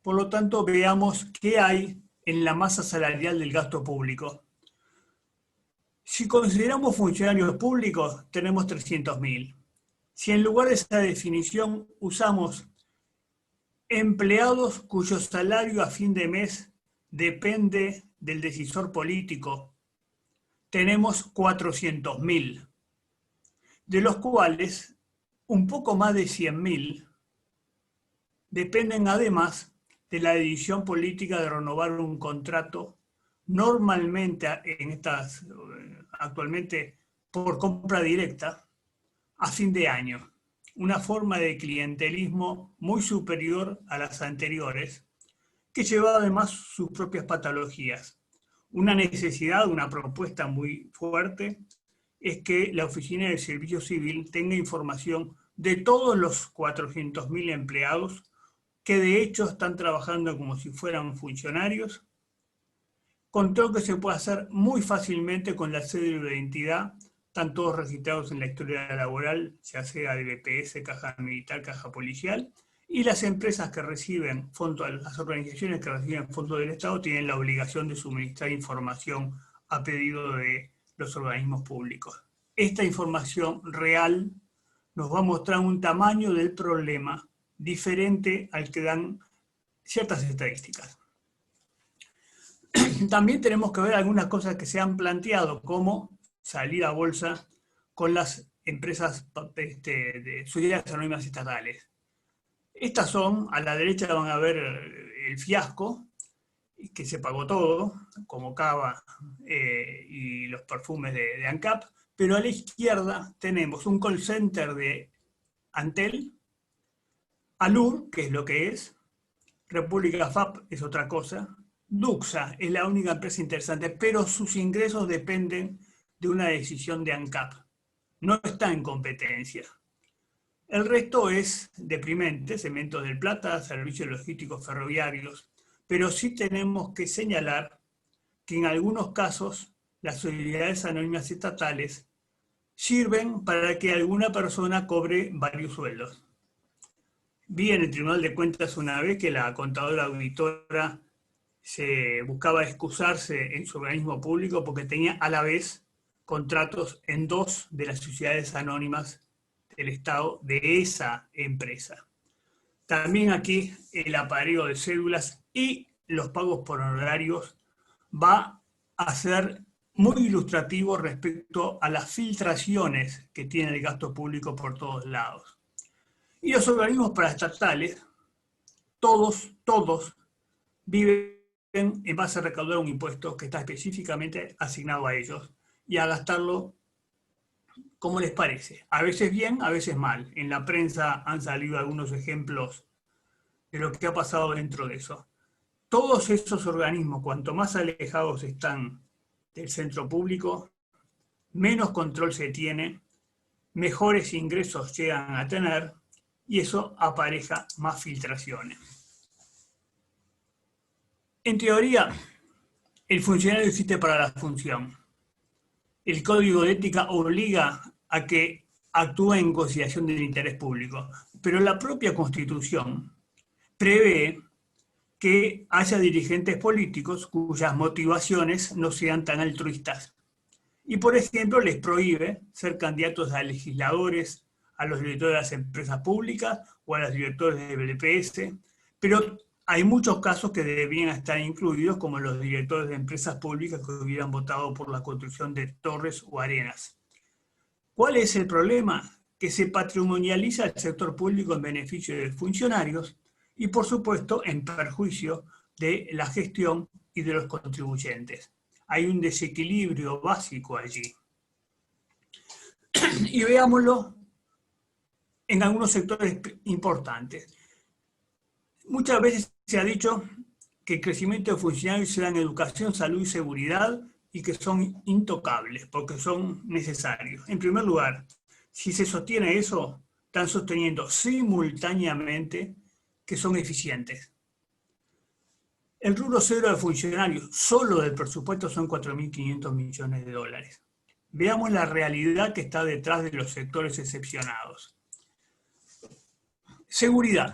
D: Por lo tanto, veamos qué hay en la masa salarial del gasto público. Si consideramos funcionarios públicos, tenemos 300.000. Si en lugar de esa definición usamos empleados cuyo salario a fin de mes depende del decisor político, tenemos 400.000, de los cuales un poco más de 100.000 dependen además de la decisión política de renovar un contrato, normalmente actualmente por compra directa, a fin de año. Una forma de clientelismo muy superior a las anteriores, que lleva además sus propias patologías. Una necesidad, una propuesta muy fuerte, es que la Oficina de Servicio Civil tenga información de todos los 400.000 empleados que de hecho están trabajando como si fueran funcionarios, control que se puede hacer muy fácilmente con la cédula de identidad. Están todos registrados en la historia laboral, ya sea de BPS, Caja Militar, Caja Policial, y las empresas que reciben fondos, las organizaciones que reciben fondos del Estado tienen la obligación de suministrar información a pedido de los organismos públicos. Esta información real nos va a mostrar un tamaño del problema diferente al que dan ciertas estadísticas. También tenemos que ver algunas cosas que se han planteado, como salir a bolsa con las empresas de sociedades anónimas estatales. Estas son, a la derecha van a ver el fiasco, que se pagó todo, como Cava y los perfumes de ANCAP, pero a la izquierda tenemos un call center de Antel, Alur, que es lo que es, República FAP es otra cosa, Duxa es la única empresa interesante, pero sus ingresos dependen de una decisión de ANCAP. No está en competencia. El resto es deprimente, Cementos del Plata, servicios logísticos ferroviarios, pero sí tenemos que señalar que en algunos casos las sociedades anónimas estatales sirven para que alguna persona cobre varios sueldos. Vi en el Tribunal de Cuentas una vez que la contadora auditora se buscaba excusarse en su organismo público porque tenía a la vez contratos en 2 de las sociedades anónimas del Estado de esa empresa. También aquí el apareo de cédulas y los pagos por honorarios va a ser muy ilustrativo respecto a las filtraciones que tiene el gasto público por todos lados. Y los organismos paraestatales, todos viven en base a recaudar un impuesto que está específicamente asignado a ellos y a gastarlo como les parece. A veces bien, a veces mal. En la prensa han salido algunos ejemplos de lo que ha pasado dentro de eso. Todos esos organismos, cuanto más alejados están del centro público, menos control se tiene, mejores ingresos llegan a tener y eso apareja más filtraciones. En teoría, el funcionario existe para la función. El Código de Ética obliga a que actúe en conciliación del interés público, pero la propia Constitución prevé que haya dirigentes políticos cuyas motivaciones no sean tan altruistas. Y, por ejemplo, les prohíbe ser candidatos a legisladores, a los directores de las empresas públicas o a los directores de BPS, pero hay muchos casos que deberían estar incluidos, como los directores de empresas públicas que hubieran votado por la construcción de torres o arenas. ¿Cuál es el problema? Que se patrimonializa el sector público en beneficio de funcionarios y, por supuesto, en perjuicio de la gestión y de los contribuyentes. Hay un desequilibrio básico allí. Y veámoslo en algunos sectores importantes. Muchas veces se ha dicho que el crecimiento de funcionarios se da en educación, salud y seguridad y que son intocables porque son necesarios. En primer lugar, si se sostiene eso, están sosteniendo simultáneamente que son eficientes. El rubro cero de funcionarios, solo del presupuesto, son 4.500 millones de dólares. Veamos la realidad que está detrás de los sectores excepcionados. Seguridad.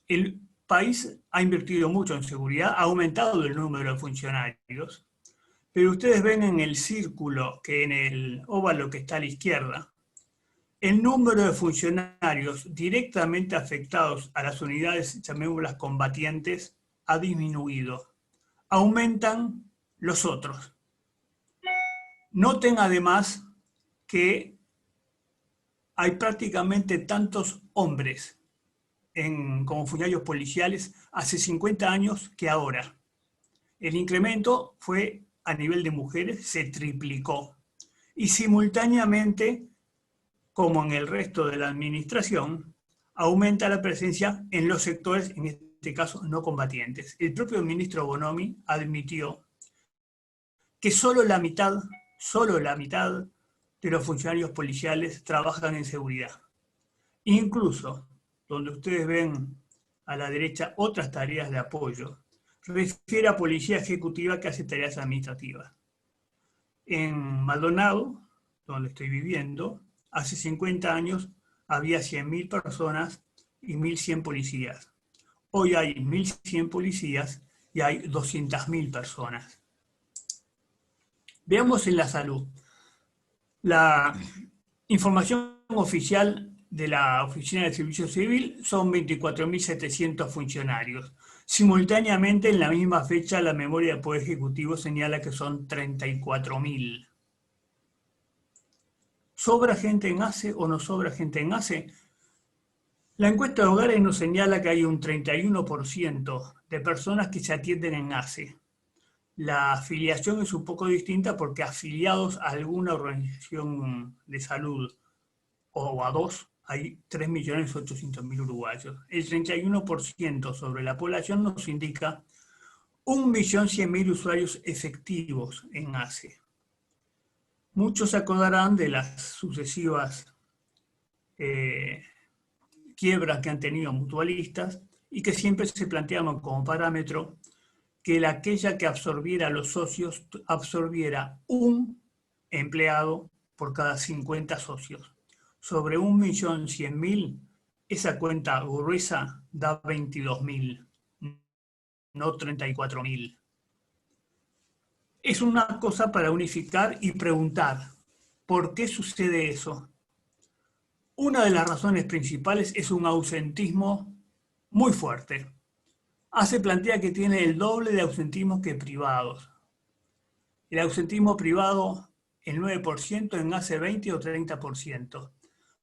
D: El país ha invertido mucho en seguridad, ha aumentado el número de funcionarios, pero ustedes ven en el círculo, que en el óvalo que está a la izquierda, el número de funcionarios directamente afectados a las unidades, llamémoslas combatientes, ha disminuido. Aumentan los otros. Noten además que hay prácticamente tantos hombres como funcionarios policiales hace 50 años que ahora. El incremento fue a nivel de mujeres, se triplicó. Y simultáneamente, como en el resto de la administración, aumenta la presencia en los sectores, en este caso, no combatientes. El propio ministro Bonomi admitió que solo la mitad de los funcionarios policiales trabajan en seguridad. Incluso, donde ustedes ven a la derecha otras tareas de apoyo, refiere a policía ejecutiva que hace tareas administrativas. En Maldonado, donde estoy viviendo, hace 50 años había 100.000 personas y 1.100 policías. Hoy hay 1.100 policías y hay 200.000 personas. Veamos en la salud. La información oficial de la Oficina de Servicio Civil son 24.700 funcionarios. Simultáneamente, en la misma fecha, la memoria del Poder Ejecutivo señala que son 34.000. ¿Sobra gente en ACE o no sobra gente en ACE? La encuesta de hogares nos señala que hay un 31% de personas que se atienden en ACE. La afiliación es un poco distinta porque afiliados a alguna organización de salud o a dos, hay 3.800.000 uruguayos. El 31% sobre la población nos indica 1.100.000 usuarios efectivos en ACE. Muchos se acordarán de las sucesivas quiebras que han tenido mutualistas y que siempre se planteaban como parámetro que aquella que absorbiera a los socios absorbiera un empleado por cada 50 socios. Sobre 1.100.000, esa cuenta gruesa da 22.000, no 34.000. Es una cosa para unificar y preguntar, ¿por qué sucede eso? Una de las razones principales es un ausentismo muy fuerte. ACE plantea que tiene el doble de ausentismo que privados. El ausentismo privado, el 9%, en ACE 20 o 30%.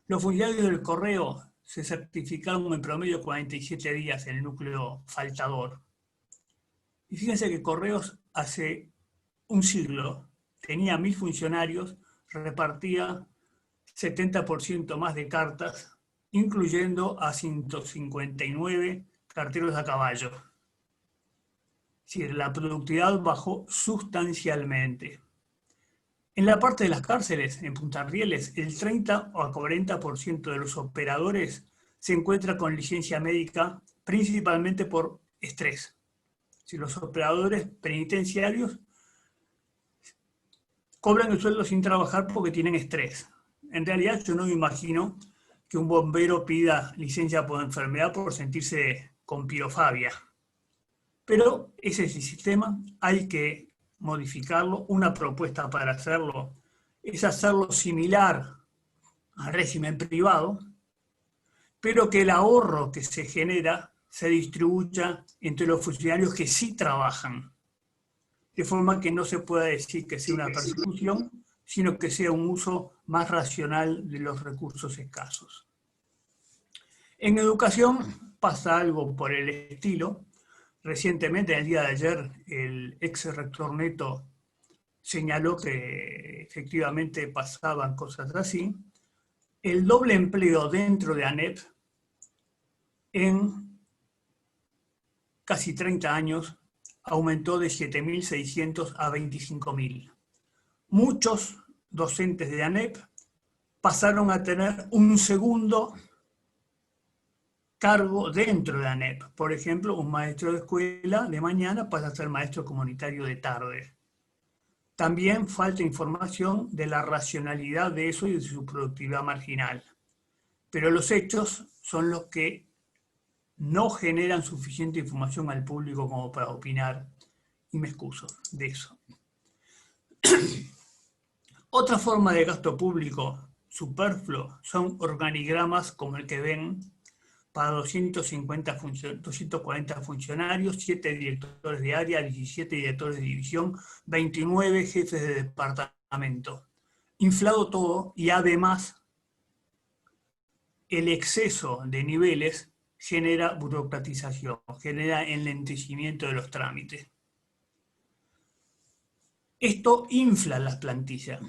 D: Los funcionarios del correo se certificaron en promedio 47 días en el núcleo faltador. Y fíjense que Correos hace un siglo tenía 1000 funcionarios, repartía 70% más de cartas, incluyendo a 159 carteros a caballo. Es decir, la productividad bajó sustancialmente. En la parte de las cárceles, en Punta Rieles, el 30 o 40% de los operadores se encuentra con licencia médica, principalmente por estrés. Si los operadores penitenciarios cobran el sueldo sin trabajar porque tienen estrés. En realidad yo no me imagino que un bombero pida licencia por enfermedad por sentirse con pirofobia. Pero ese es el sistema, hay que modificarlo. Una propuesta para hacerlo es hacerlo similar al régimen privado, pero que el ahorro que se genera se distribuya entre los funcionarios que sí trabajan, de forma que no se pueda decir que sea una persecución, sino que sea un uso más racional de los recursos escasos. En educación pasa algo por el estilo. Recientemente, el día de ayer, el ex rector Neto señaló que efectivamente pasaban cosas así. El doble empleo dentro de ANEP en casi 30 años aumentó de 7.600 a 25.000. Muchos docentes de ANEP pasaron a tener un segundo cargo dentro de ANEP. Por ejemplo, un maestro de escuela de mañana pasa a ser maestro comunitario de tarde. También falta información de la racionalidad de eso y de su productividad marginal. Pero los hechos son los que no generan suficiente información al público como para opinar, y me excuso de eso. Otra forma de gasto público superfluo son organigramas como el que ven para 240 funcionarios, 7 directores de área, 17 directores de división, 29 jefes de departamento. Inflado todo, y además el exceso de niveles genera burocratización, genera enlentecimiento de los trámites. Esto infla las plantillas.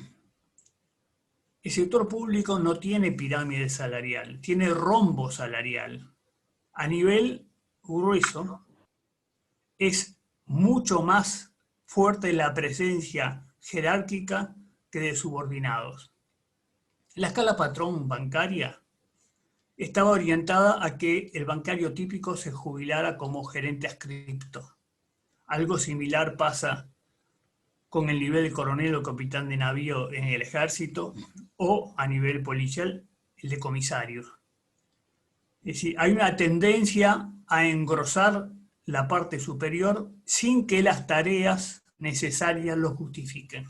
D: El sector público no tiene pirámide salarial, tiene rombo salarial. A nivel grueso es mucho más fuerte la presencia jerárquica que de subordinados. La escala patrón bancaria estaba orientada a que el bancario típico se jubilara como gerente adscripto. Algo similar pasa con el nivel de coronel o capitán de navío en el ejército, o a nivel policial, el de comisario. Es decir, hay una tendencia a engrosar la parte superior sin que las tareas necesarias lo justifiquen.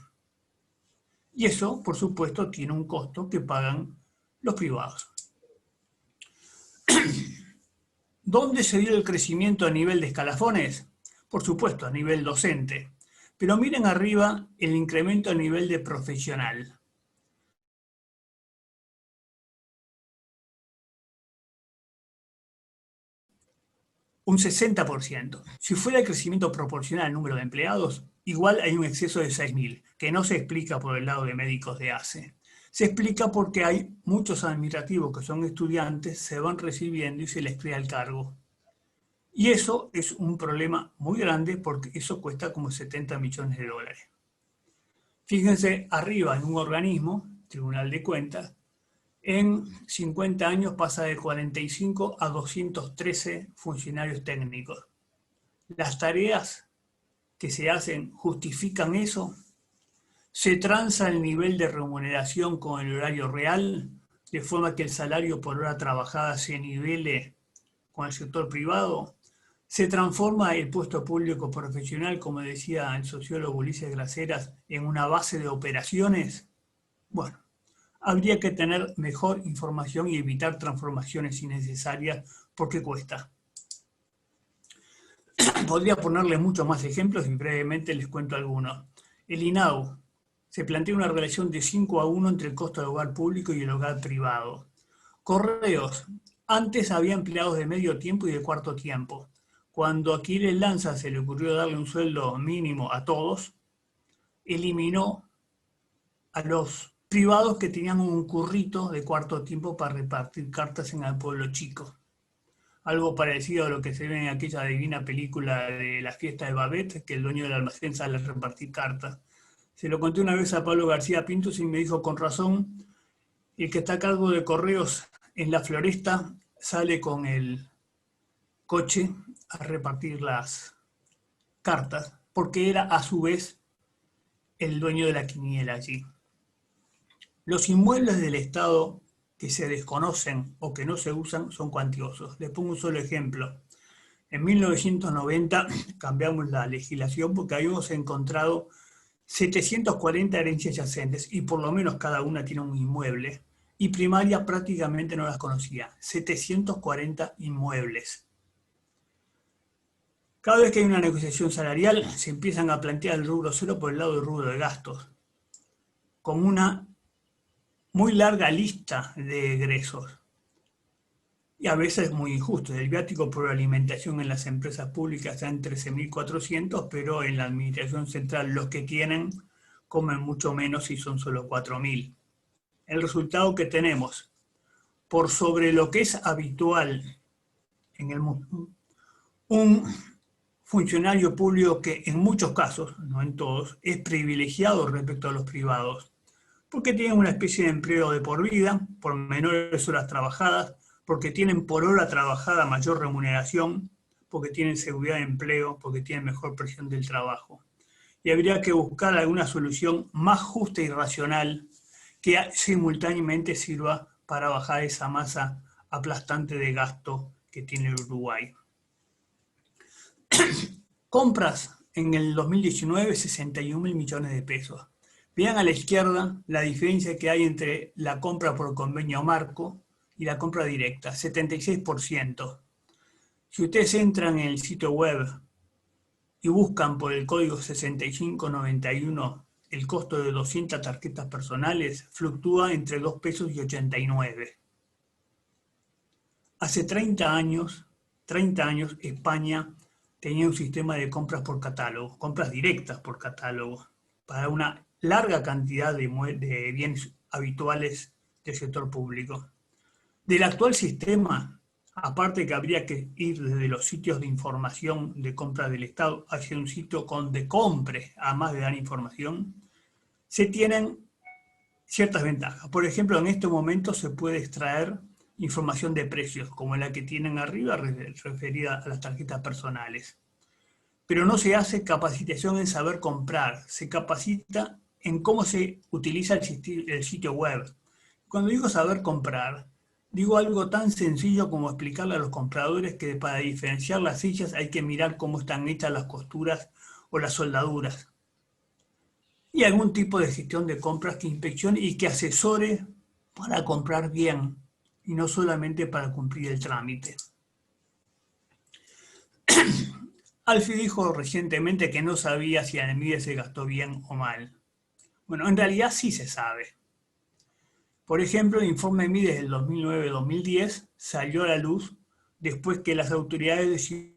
D: Y eso, por supuesto, tiene un costo que pagan los privados. ¿Dónde se dio el crecimiento a nivel de escalafones? Por supuesto, a nivel docente. Pero miren arriba el incremento a nivel de profesional. Un 60%. Si fuera el crecimiento proporcional al número de empleados, igual hay un exceso de 6.000, que no se explica por el lado de médicos de ACE. Se explica porque hay muchos administrativos que son estudiantes, se van recibiendo y se les crea el cargo. Y eso es un problema muy grande porque eso cuesta como 70 millones de dólares. Fíjense arriba en un organismo, Tribunal de Cuentas, en 50 años pasa de 45 a 213 funcionarios técnicos. ¿Las tareas que se hacen justifican eso? ¿Se tranza el nivel de remuneración con el horario real, de forma que el salario por hora trabajada se nivele con el sector privado? ¿Se transforma el puesto público profesional, como decía el sociólogo Ulises Graceras, en una base de operaciones? Bueno, habría que tener mejor información y evitar transformaciones innecesarias porque cuesta. Podría ponerles muchos más ejemplos y brevemente les cuento algunos. El INAU se plantea una relación de 5:1 entre el costo del hogar público y el hogar privado. Correos. Antes había empleados de medio tiempo y de cuarto tiempo. Cuando a Aquiles Lanza se le ocurrió darle un sueldo mínimo a todos, eliminó a los privados que tenían un currito de cuarto tiempo para repartir cartas en el pueblo chico. Algo parecido a lo que se ve en aquella divina película de La fiesta de Babette, que el dueño del almacén sale a repartir cartas. Se lo conté una vez a Pablo García Pintos y me dijo con razón, el que está a cargo de correos en la Floresta sale con el coche a repartir las cartas, porque era a su vez el dueño de la quiniela allí. Los inmuebles del Estado que se desconocen o que no se usan son cuantiosos. Les pongo un solo ejemplo. En 1990 cambiamos la legislación porque habíamos encontrado 740 herencias yacentes y por lo menos cada una tiene un inmueble. Y primaria prácticamente no las conocía. 740 inmuebles. Cada vez que hay una negociación salarial se empiezan a plantear el rubro cero por el lado del rubro de gastos, con una muy larga lista de egresos. Y a veces muy injusto. El viático por alimentación en las empresas públicas está en 13.400, pero en la administración central los que tienen comen mucho menos y son solo 4.000. El resultado que tenemos, por sobre lo que es habitual en el mundo, un funcionario público que en muchos casos, no en todos, es privilegiado respecto a los privados, porque tienen una especie de empleo de por vida, por menores horas trabajadas, porque tienen por hora trabajada mayor remuneración, porque tienen seguridad de empleo, porque tienen mejor presión del trabajo. Y habría que buscar alguna solución más justa y racional que simultáneamente sirva para bajar esa masa aplastante de gasto que tiene el Uruguay. Compras en el 2019, 61.000 millones de pesos. Vean a la izquierda la diferencia que hay entre la compra por convenio marco y la compra directa, 76%. Si ustedes entran en el sitio web y buscan por el código 6591, el costo de 200 tarjetas personales fluctúa entre 2 pesos y 89. Hace 30 años, España tenía un sistema de compras por catálogo, compras directas por catálogo, para una larga cantidad de bienes habituales del sector público. Del actual sistema, aparte que habría que ir desde los sitios de información de compra del Estado hacia un sitio donde compre, además de dar información, se tienen ciertas ventajas. Por ejemplo, en este momento se puede extraer información de precios, como la que tienen arriba referida a las tarjetas personales. Pero no se hace capacitación en saber comprar, se capacita en cómo se utiliza el sitio web. Cuando digo saber comprar, digo algo tan sencillo como explicarle a los compradores que para diferenciar las sillas hay que mirar cómo están hechas las costuras o las soldaduras. Y algún tipo de gestión de compras que inspeccione y que asesore para comprar bien y no solamente para cumplir el trámite. Alfie dijo recientemente que no sabía si el MIDES se gastó bien o mal. Bueno, en realidad sí se sabe. Por ejemplo, el informe MIDES del 2009-2010 salió a la luz después que las autoridades decidieron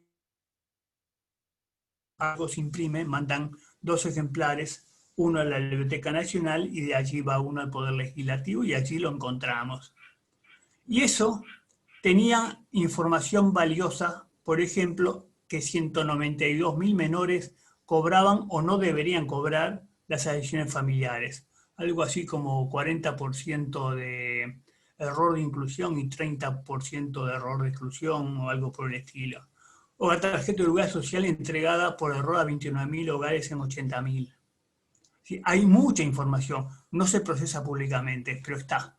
D: algo se imprime, mandan 2 ejemplares, uno a la Biblioteca Nacional y de allí va uno al Poder Legislativo y allí lo encontramos. Y eso tenía información valiosa, por ejemplo, que 192.000 menores cobraban o no deberían cobrar las adhesiones familiares. Algo así como 40% de error de inclusión y 30% de error de exclusión o algo por el estilo. O la tarjeta de Uruguay Social entregada por error a 29.000 hogares en 80.000. ¿Sí? Hay mucha información, no se procesa públicamente, pero está.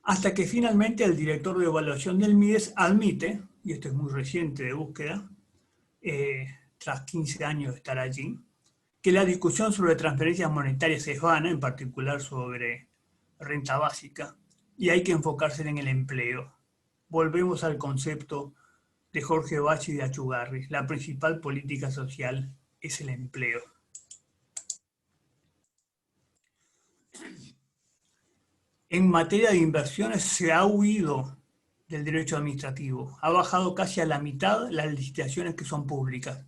D: Hasta que finalmente el director de evaluación del MIDES admite, y esto es muy reciente de búsqueda, tras 15 años de estar allí, que la discusión sobre transferencias monetarias es vana, en particular sobre renta básica, y hay que enfocarse en el empleo. Volvemos al concepto de Jorge Bachi y de Achugarri. La principal política social es el empleo. En materia de inversiones se ha huido del derecho administrativo. Ha bajado casi a la mitad las licitaciones que son públicas.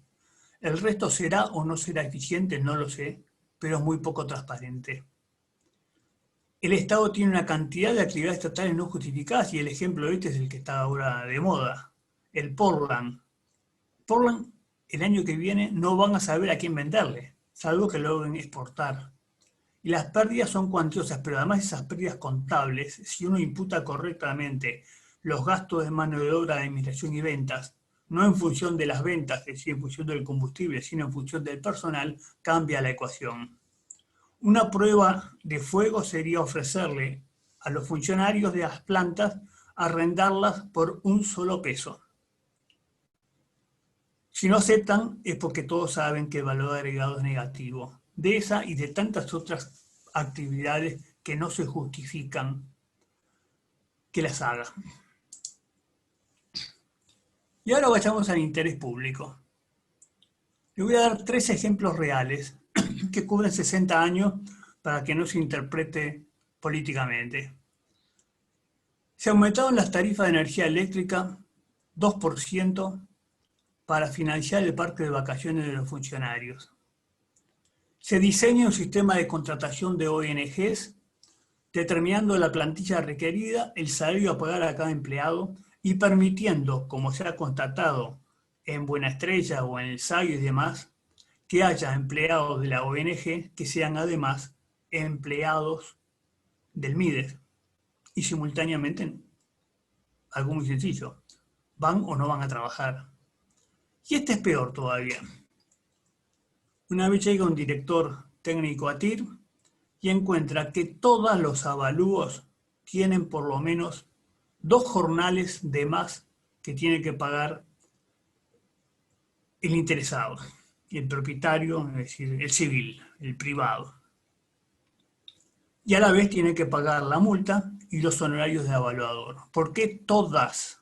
D: El resto será o no será eficiente, no lo sé, pero es muy poco transparente. El Estado tiene una cantidad de actividades estatales no justificadas y el ejemplo este es el que está ahora de moda, el Portland. Portland el año que viene no van a saber a quién venderle, salvo que lo logren exportar. Y las pérdidas son cuantiosas, pero además esas pérdidas contables, si uno imputa correctamente los gastos de mano de obra de administración y ventas, no en función de las ventas, es decir, en función del combustible, sino en función del personal, cambia la ecuación. Una prueba de fuego sería ofrecerle a los funcionarios de las plantas arrendarlas por un solo peso. Si no aceptan es porque todos saben que el valor agregado es negativo. De esa y de tantas otras actividades que no se justifican que las haga. Y ahora vayamos al interés público. Le voy a dar 3 ejemplos reales que cubren 60 años para que no se interprete políticamente. Se aumentaron las tarifas de energía eléctrica 2% para financiar el parque de vacaciones de los funcionarios. Se diseña un sistema de contratación de ONGs, determinando la plantilla requerida, el salario a pagar a cada empleado y permitiendo, como se ha constatado en Buena Estrella o en el SAI y demás, que haya empleados de la ONG que sean además empleados del MIDES. Y simultáneamente, algo muy sencillo, van o no van a trabajar. Y este es peor todavía. Una vez llega un director técnico a TIR y encuentra que todos los avalúos tienen por lo menos 2 jornales de más que tiene que pagar el interesado, el propietario, es decir, el civil, el privado. Y a la vez tiene que pagar la multa y los honorarios de evaluador. ¿Por qué todas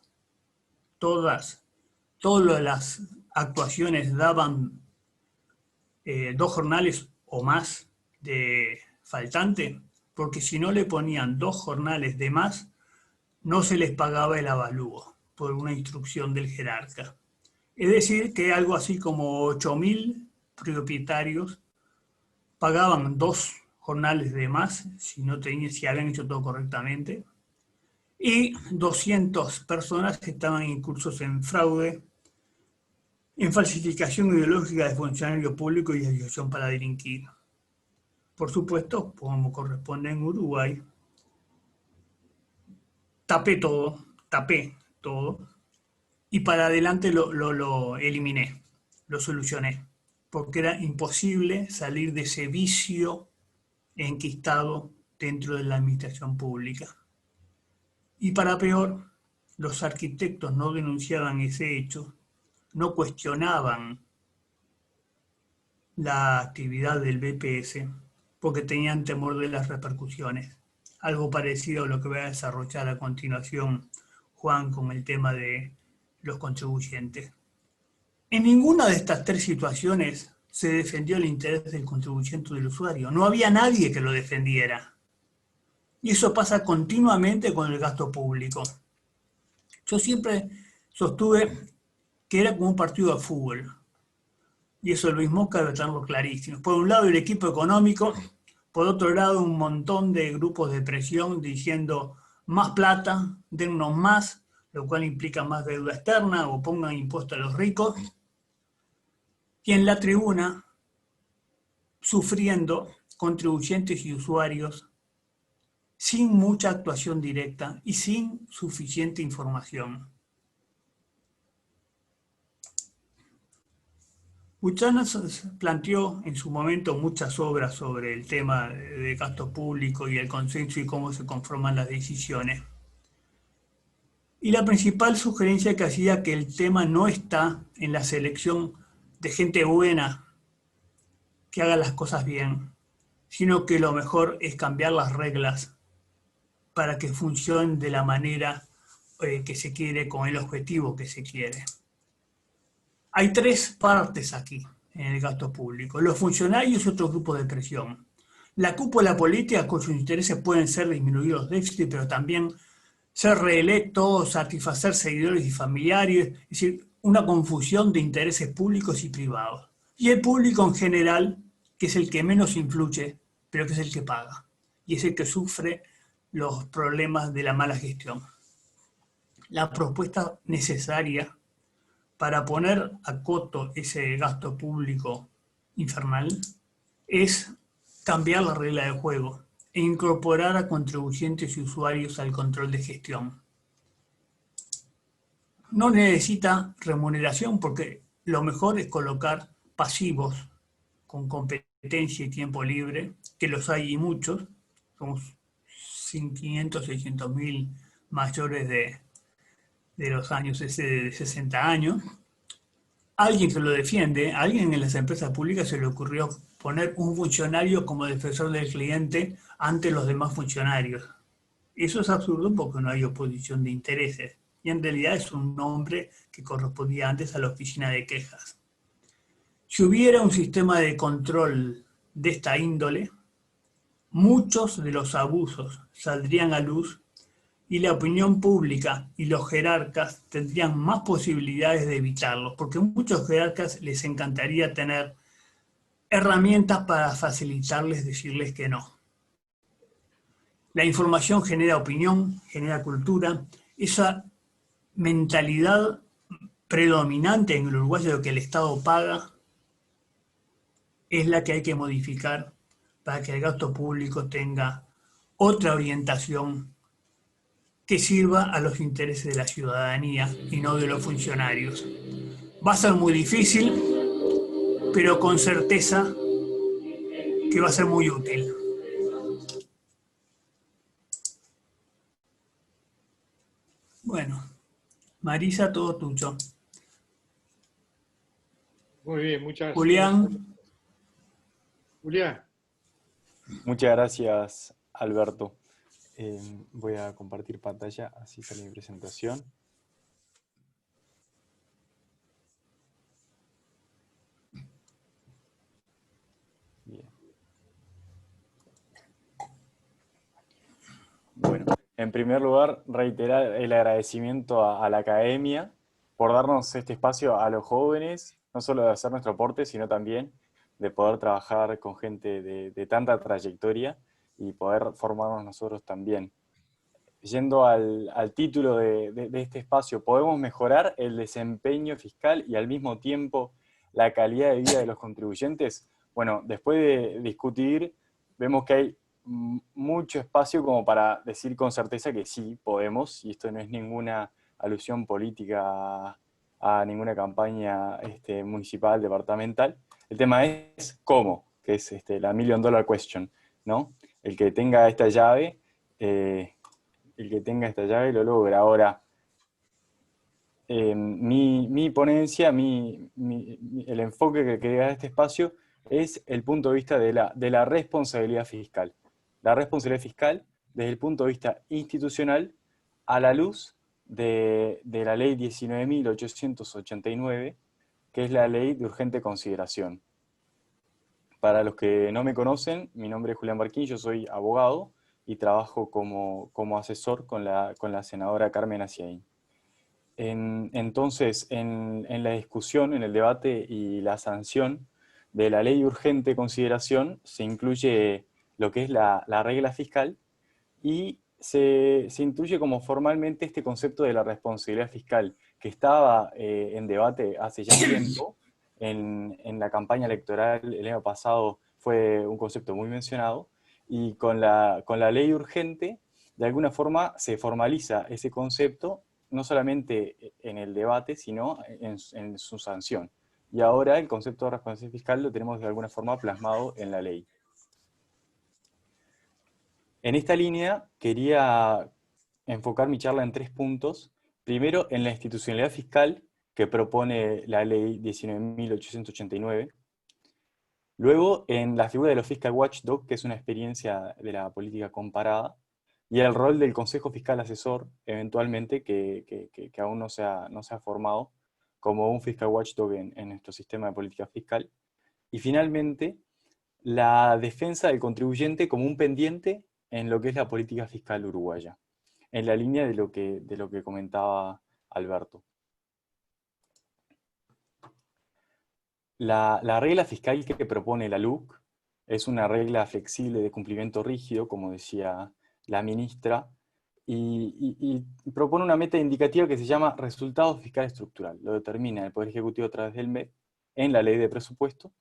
D: las actuaciones daban 2 jornales o más de faltante? Porque si no le ponían 2 jornales de más, no se les pagaba el avalúo por una instrucción del jerarca. Es decir, que algo así como 8.000 propietarios pagaban 2 jornales de más, si habían hecho todo correctamente, y 200 personas que estaban incursos en fraude, en falsificación ideológica de funcionario público y asociación para delinquir. Por supuesto, como corresponde en Uruguay, tapé todo, y para adelante lo eliminé, lo solucioné, porque era imposible salir de ese vicio enquistado dentro de la administración pública. Y para peor, los arquitectos no denunciaban ese hecho, no cuestionaban la actividad del BPS, porque tenían temor de las repercusiones. Algo parecido a lo que voy a desarrollar a continuación, Juan, con el tema de los contribuyentes. En ninguna de estas 3 situaciones se defendió el interés del contribuyente del usuario. No había nadie que lo defendiera. Y eso pasa continuamente con el gasto público. Yo siempre sostuve que era como un partido de fútbol. Y eso Luis Mosca debe tenerlo clarísimo. Por un lado el equipo económico, por otro lado un montón de grupos de presión diciendo más plata, dennos más, lo cual implica más deuda externa o pongan impuestos a los ricos. Y en la tribuna, sufriendo contribuyentes y usuarios sin mucha actuación directa y sin suficiente información. Buchanan planteó en su momento muchas obras sobre el tema de gasto público y el consenso y cómo se conforman las decisiones. Y la principal sugerencia que hacía que el tema no está en la selección de gente buena que haga las cosas bien, sino que lo mejor es cambiar las reglas para que funcionen de la manera que se quiere, con el objetivo que se quiere. Hay tres partes aquí en el gasto público: los funcionarios y otros grupos de presión. La cúpula política, cuyos intereses pueden ser disminuir los déficits, pero también ser reelecto, satisfacer seguidores y familiares, es decir, una confusión de intereses públicos y privados. Y el público en general, que es el que menos influye, pero que es el que paga, y es el que sufre los problemas de la mala gestión. La propuesta necesaria para poner a coto ese gasto público infernal es cambiar la regla del juego e incorporar a contribuyentes y usuarios al control de gestión. No necesita remuneración porque lo mejor es colocar pasivos con competencia y tiempo libre, que los hay y muchos, somos 500, 600 mil mayores de los años de 60 años. Alguien que lo defiende, a alguien en las empresas públicas se le ocurrió poner un funcionario como defensor del cliente ante los demás funcionarios. Eso es absurdo porque no hay oposición de intereses, y en realidad es un nombre que correspondía antes a la oficina de quejas. Si hubiera un sistema de control de esta índole, muchos de los abusos saldrían a luz y la opinión pública y los jerarcas tendrían más posibilidades de evitarlos, porque a muchos jerarcas les encantaría tener herramientas para facilitarles decirles que no. La información genera opinión, genera cultura. Esa mentalidad predominante en el uruguayo de que el Estado paga es la que hay que modificar para que el gasto público tenga otra orientación que sirva a los intereses de la ciudadanía y no de los funcionarios. Va a ser muy difícil, pero con certeza que va a ser muy útil. Bueno, Marisa, todo tuyo.
A: Muy bien, muchas gracias.
D: Julián.
A: Julián.
F: Muchas gracias, Alberto. Voy a compartir pantalla, así sale mi presentación. Bien. Bueno, en primer lugar, reiterar el agradecimiento a la Academia por darnos este espacio a los jóvenes, no solo de hacer nuestro aporte, sino también de poder trabajar con gente de tanta trayectoria y poder formarnos nosotros también. Yendo al título de este espacio, ¿podemos mejorar el desempeño fiscal y al mismo tiempo la calidad de vida de los contribuyentes? Bueno, después de discutir, vemos que hay mucho espacio como para decir con certeza que sí, podemos, y esto no es ninguna alusión política a ninguna campaña municipal, departamental. El tema es cómo, que es la $1 million question, ¿no? El que tenga esta llave lo logra. Ahora, mi ponencia, el enfoque que quería dar a este espacio es el punto de vista de la responsabilidad fiscal. La responsabilidad fiscal desde el punto de vista institucional a la luz de la ley 19.889, que es la ley de urgente consideración. Para los que no me conocen, mi nombre es Julián Barquín, yo soy abogado y trabajo como asesor con la senadora Carmen Aciaín. Entonces, en la discusión, en el debate y la sanción de la ley de urgente consideración, se incluye lo que es la regla fiscal y se intuye como formalmente este concepto de la responsabilidad fiscal, que estaba en debate hace ya tiempo. En la campaña electoral el año pasado fue un concepto muy mencionado, y con la ley urgente, de alguna forma se formaliza ese concepto, no solamente en el debate, sino en su sanción. Y ahora el concepto de responsabilidad fiscal lo tenemos de alguna forma plasmado en la ley. En esta línea quería enfocar mi charla en 3 puntos. Primero, en la institucionalidad fiscal que propone la ley 19.889. Luego, en la figura de los Fiscal Watchdog, que es una experiencia de la política comparada. y el rol del Consejo Fiscal Asesor, eventualmente, que aún no se ha formado como un Fiscal Watchdog en nuestro sistema de política fiscal. Y finalmente, la defensa del contribuyente como un pendiente en lo que es la política fiscal uruguaya, en la línea de lo que comentaba Alberto. La regla fiscal que propone la LUC es una regla flexible de cumplimiento rígido, como decía la ministra, y propone una meta indicativa que se llama resultado fiscal estructural. Lo determina el Poder Ejecutivo a través del MEP en la ley de presupuesto,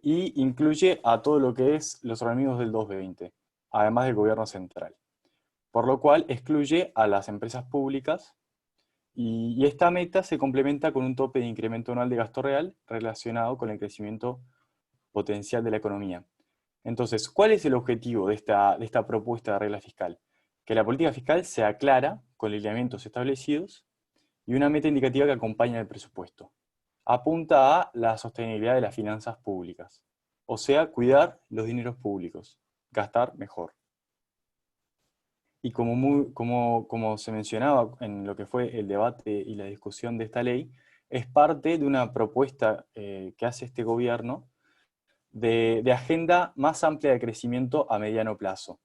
F: y incluye a todo lo que es los organismos del 220, además del gobierno central. Por lo cual excluye a las empresas públicas, y esta meta se complementa con un tope de incremento anual de gasto real relacionado con el crecimiento potencial de la economía. Entonces, ¿cuál es el objetivo de esta propuesta de regla fiscal? Que la política fiscal sea clara, con lineamientos establecidos, y una meta indicativa que acompaña el presupuesto. Apunta a la sostenibilidad de las finanzas públicas, o sea, cuidar los dineros públicos, gastar mejor. Y como se mencionaba en lo que fue el debate y la discusión de esta ley, es parte de una propuesta que hace este gobierno de agenda más amplia de crecimiento a mediano plazo,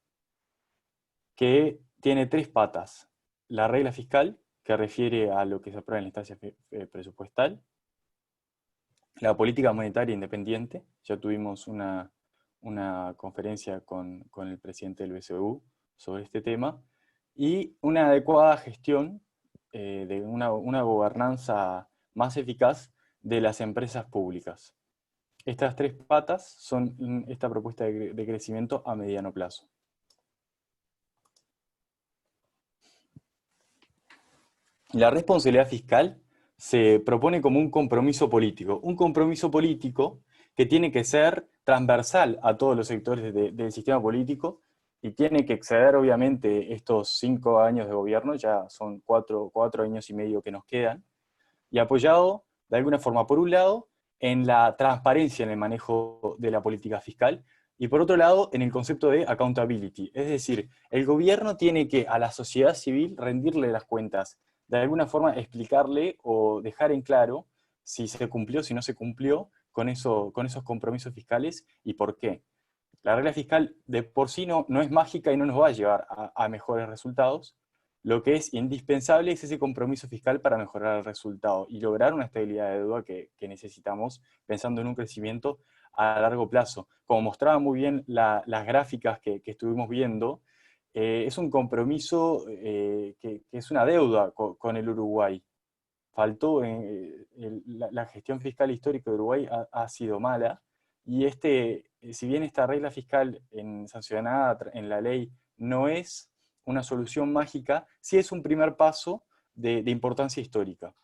F: que tiene 3 patas. La regla fiscal, que refiere a lo que se aprueba en la instancia presupuestal. La política monetaria independiente, ya tuvimos una conferencia con el presidente del BCU sobre este tema, y una adecuada gestión de una gobernanza más eficaz de las empresas públicas. Estas 3 patas son esta propuesta de crecimiento a mediano plazo. La responsabilidad fiscal se propone como un compromiso político que tiene que ser transversal a todos los sectores del sistema político, y tiene que exceder obviamente estos 5 años de gobierno, ya son 4 años y medio que nos quedan, y apoyado de alguna forma, por un lado, en la transparencia en el manejo de la política fiscal, y por otro lado, en el concepto de accountability. Es decir, el gobierno tiene que a la sociedad civil rendirle las cuentas, de alguna forma explicarle o dejar en claro si se cumplió, si no se cumplió con esos compromisos fiscales y por qué. La regla fiscal de por sí no es mágica y no nos va a llevar a mejores resultados. Lo que es indispensable es ese compromiso fiscal para mejorar el resultado y lograr una estabilidad de deuda que necesitamos, pensando en un crecimiento a largo plazo. Como mostraba muy bien las gráficas que estuvimos viendo, es un compromiso que es una deuda con el Uruguay. Faltó, la gestión fiscal histórica de Uruguay ha sido mala, y si bien esta regla fiscal sancionada en la ley no es una solución mágica, sí es un primer paso de importancia histórica.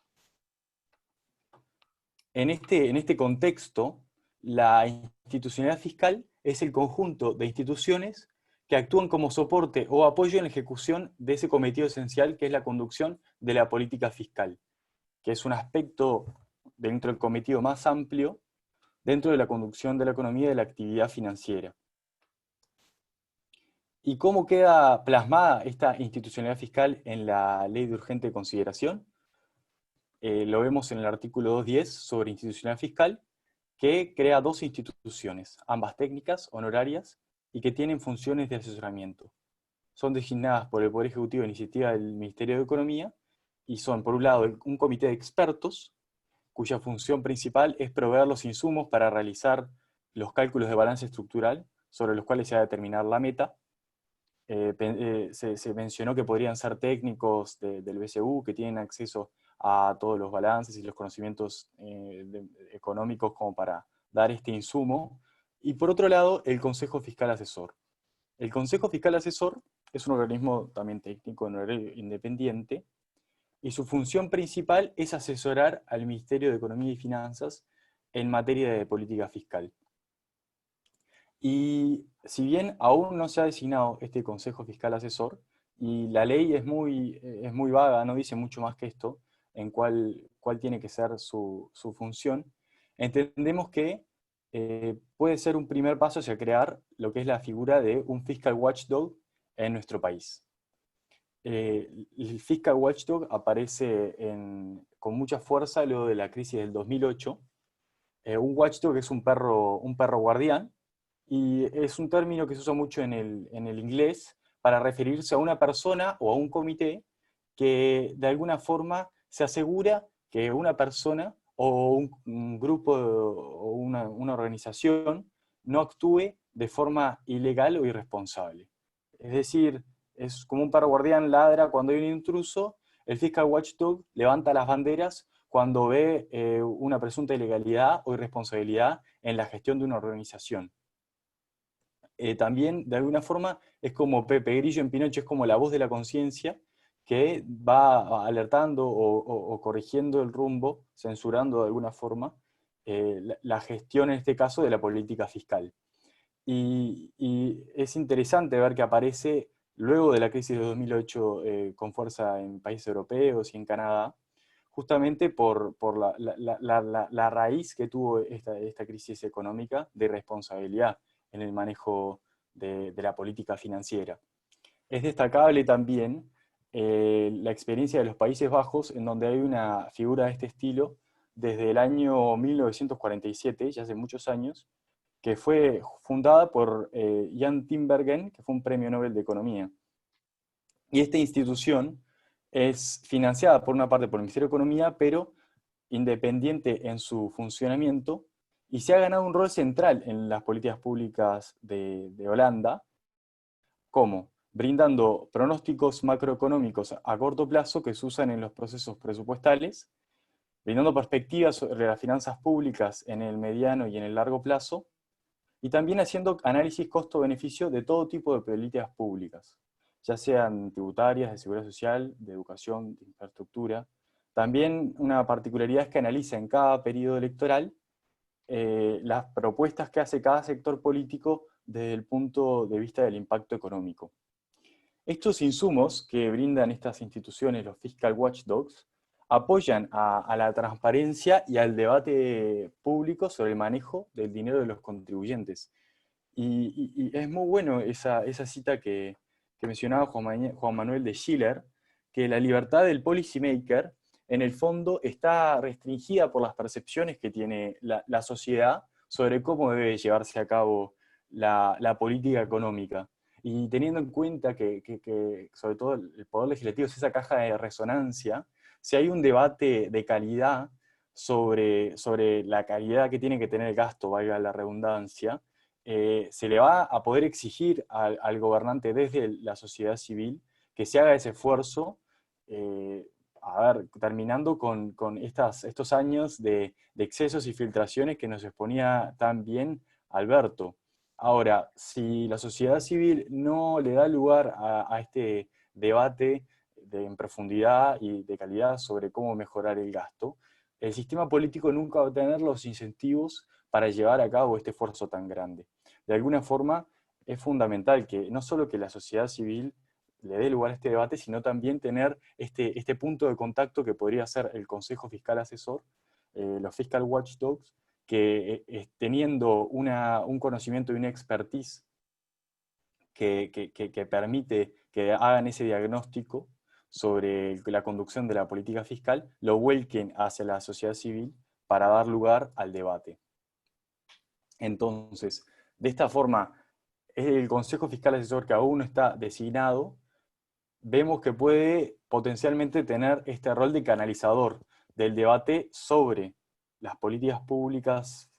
F: En este contexto, la institucionalidad fiscal es el conjunto de instituciones que actúan como soporte o apoyo en la ejecución de ese cometido esencial que es la conducción de la política fiscal, que es un aspecto dentro del cometido más amplio dentro de la conducción de la economía y de la actividad financiera. ¿Y cómo queda plasmada esta institucionalidad fiscal en la Ley de Urgente Consideración? Lo vemos en el artículo 210 sobre institucionalidad fiscal, que crea 2 instituciones, ambas técnicas, honorarias, y que tienen funciones de asesoramiento. Son designadas por el Poder Ejecutivo a iniciativa del Ministerio de Economía, y son, por un lado, un comité de expertos, cuya función principal es proveer los insumos para realizar los cálculos de balance estructural, sobre los cuales se va a determinar la meta. Se mencionó que podrían ser técnicos del BCU, que tienen acceso a todos los balances y los conocimientos económicos como para dar este insumo. Y por otro lado, el Consejo Fiscal Asesor. El Consejo Fiscal Asesor es un organismo también técnico, independiente, y su función principal es asesorar al Ministerio de Economía y Finanzas en materia de política fiscal. Y si bien aún no se ha designado este Consejo Fiscal Asesor, y la ley es muy vaga, no dice mucho más que esto, en cuál tiene que ser su función, entendemos que puede ser un primer paso hacia crear lo que es la figura de un Fiscal Watchdog en nuestro país. el Fiscal Watchdog aparece con mucha fuerza luego de la crisis del 2008. Un watchdog es un perro guardián, y es un término que se usa mucho en el inglés para referirse a una persona o a un comité que de alguna forma se asegura que una persona o un grupo o una organización no actúe de forma ilegal o irresponsable. Es decir, es como un perro guardián ladra cuando hay un intruso, el Fiscal Watchdog levanta las banderas cuando ve una presunta ilegalidad o irresponsabilidad en la gestión de una organización. También, de alguna forma, es como Pepe Grillo en Pinocho, es como la voz de la conciencia que va alertando o corrigiendo el rumbo, censurando de alguna forma la gestión, en este caso, de la política fiscal. Y es interesante ver que aparece luego de la crisis de 2008 con fuerza en países europeos y en Canadá, justamente por la raíz que tuvo esta crisis económica de irresponsabilidad en el manejo de la política financiera. Es destacable también la experiencia de los Países Bajos, en donde hay una figura de este estilo desde el año 1947, ya hace muchos años, que fue fundada por Jan Tinbergen, que fue un premio Nobel de Economía. Y esta institución es financiada por una parte por el Ministerio de Economía, pero independiente en su funcionamiento, y se ha ganado un rol central en las políticas públicas de Holanda, como brindando pronósticos macroeconómicos a corto plazo que se usan en los procesos presupuestales, brindando perspectivas sobre las finanzas públicas en el mediano y en el largo plazo, y también haciendo análisis costo-beneficio de todo tipo de políticas públicas, ya sean tributarias, de seguridad social, de educación, de infraestructura. También una particularidad es que analiza en cada periodo electoral las propuestas que hace cada sector político desde el punto de vista del impacto económico. Estos insumos que brindan estas instituciones, los Fiscal Watchdogs, apoyan a la transparencia y al debate público sobre el manejo del dinero de los contribuyentes. Y es muy bueno esa cita que mencionaba Juan Manuel de Schiller, que la libertad del policymaker en el fondo está restringida por las percepciones que tiene la sociedad sobre cómo debe llevarse a cabo la política económica. Y teniendo en cuenta que sobre todo el Poder Legislativo es esa caja de resonancia, si hay un debate de calidad sobre la calidad que tiene que tener el gasto, valga la redundancia, se le va a poder exigir al gobernante desde la sociedad civil que se haga ese esfuerzo, terminando con estos años de excesos y filtraciones que nos exponía tan bien Alberto. Ahora, si la sociedad civil no le da lugar a este debate en profundidad y de calidad sobre cómo mejorar el gasto, el sistema político nunca va a tener los incentivos para llevar a cabo este esfuerzo tan grande. De alguna forma, es fundamental que no solo que la sociedad civil le dé lugar a este debate, sino también tener este punto de contacto que podría ser el Consejo Fiscal Asesor, los Fiscal Watchdogs, que teniendo un conocimiento y una expertise que permite que hagan ese diagnóstico sobre la conducción de la política fiscal, lo vuelquen hacia la sociedad civil para dar lugar al debate. Entonces, de esta forma, el Consejo Fiscal Asesor, que aún no está designado, vemos que puede potencialmente tener este rol de canalizador del debate sobre las políticas públicas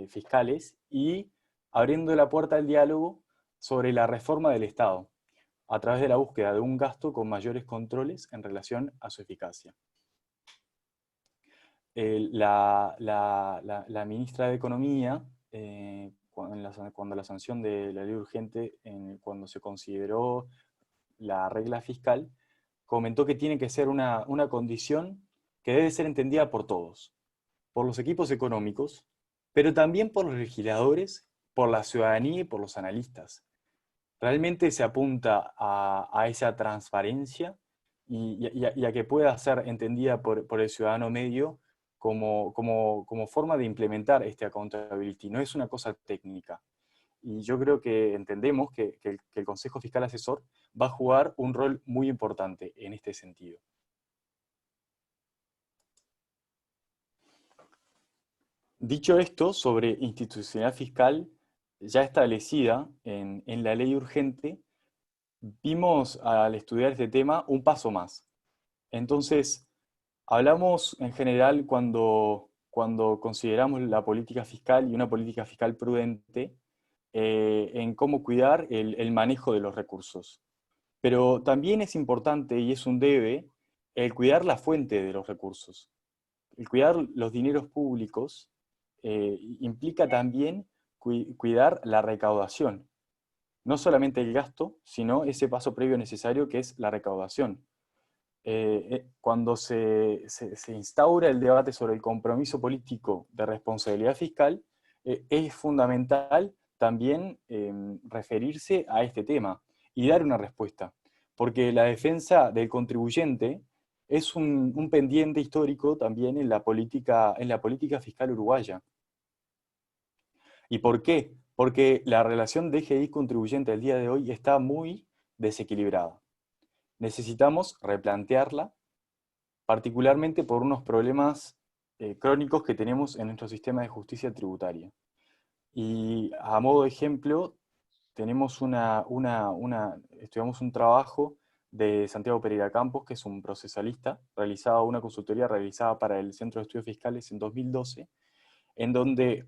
F: fiscales y abriendo la puerta al diálogo sobre la reforma del Estado, a través de la búsqueda de un gasto con mayores controles en relación a su eficacia. La ministra de Economía, cuando la sanción de la ley urgente, cuando se consideró la regla fiscal, comentó que tiene que ser una condición que debe ser entendida por todos, por los equipos económicos, pero también por los legisladores, por la ciudadanía y por los analistas. Realmente se apunta a esa transparencia y a que pueda ser entendida por el ciudadano medio como forma de implementar este accountability. No es una cosa técnica. y yo creo que entendemos que el Consejo Fiscal Asesor va a jugar un rol muy importante en este sentido. Dicho esto, sobre institucionalidad fiscal ya establecida en la ley urgente, vimos al estudiar este tema un paso más. Entonces, hablamos en general cuando consideramos la política fiscal y una política fiscal prudente en cómo cuidar el manejo de los recursos. Pero también es importante y es un debe el cuidar la fuente de los recursos. El cuidar los dineros públicos implica también cuidar la recaudación. No solamente el gasto, sino ese paso previo necesario que es la recaudación. Cuando se instaura el debate sobre el compromiso político de responsabilidad fiscal, es fundamental también referirse a este tema y dar una respuesta, porque la defensa del contribuyente es un pendiente histórico también en la política fiscal uruguaya. ¿Y por qué? Porque la relación DGI-contribuyente al día de hoy está muy desequilibrada. Necesitamos replantearla, particularmente por unos problemas crónicos que tenemos en nuestro sistema de justicia tributaria. Y a modo de ejemplo, tenemos estudiamos un trabajo de Santiago Pereira Campos, que es un procesalista, una consultoría realizada para el Centro de Estudios Fiscales en 2012, en donde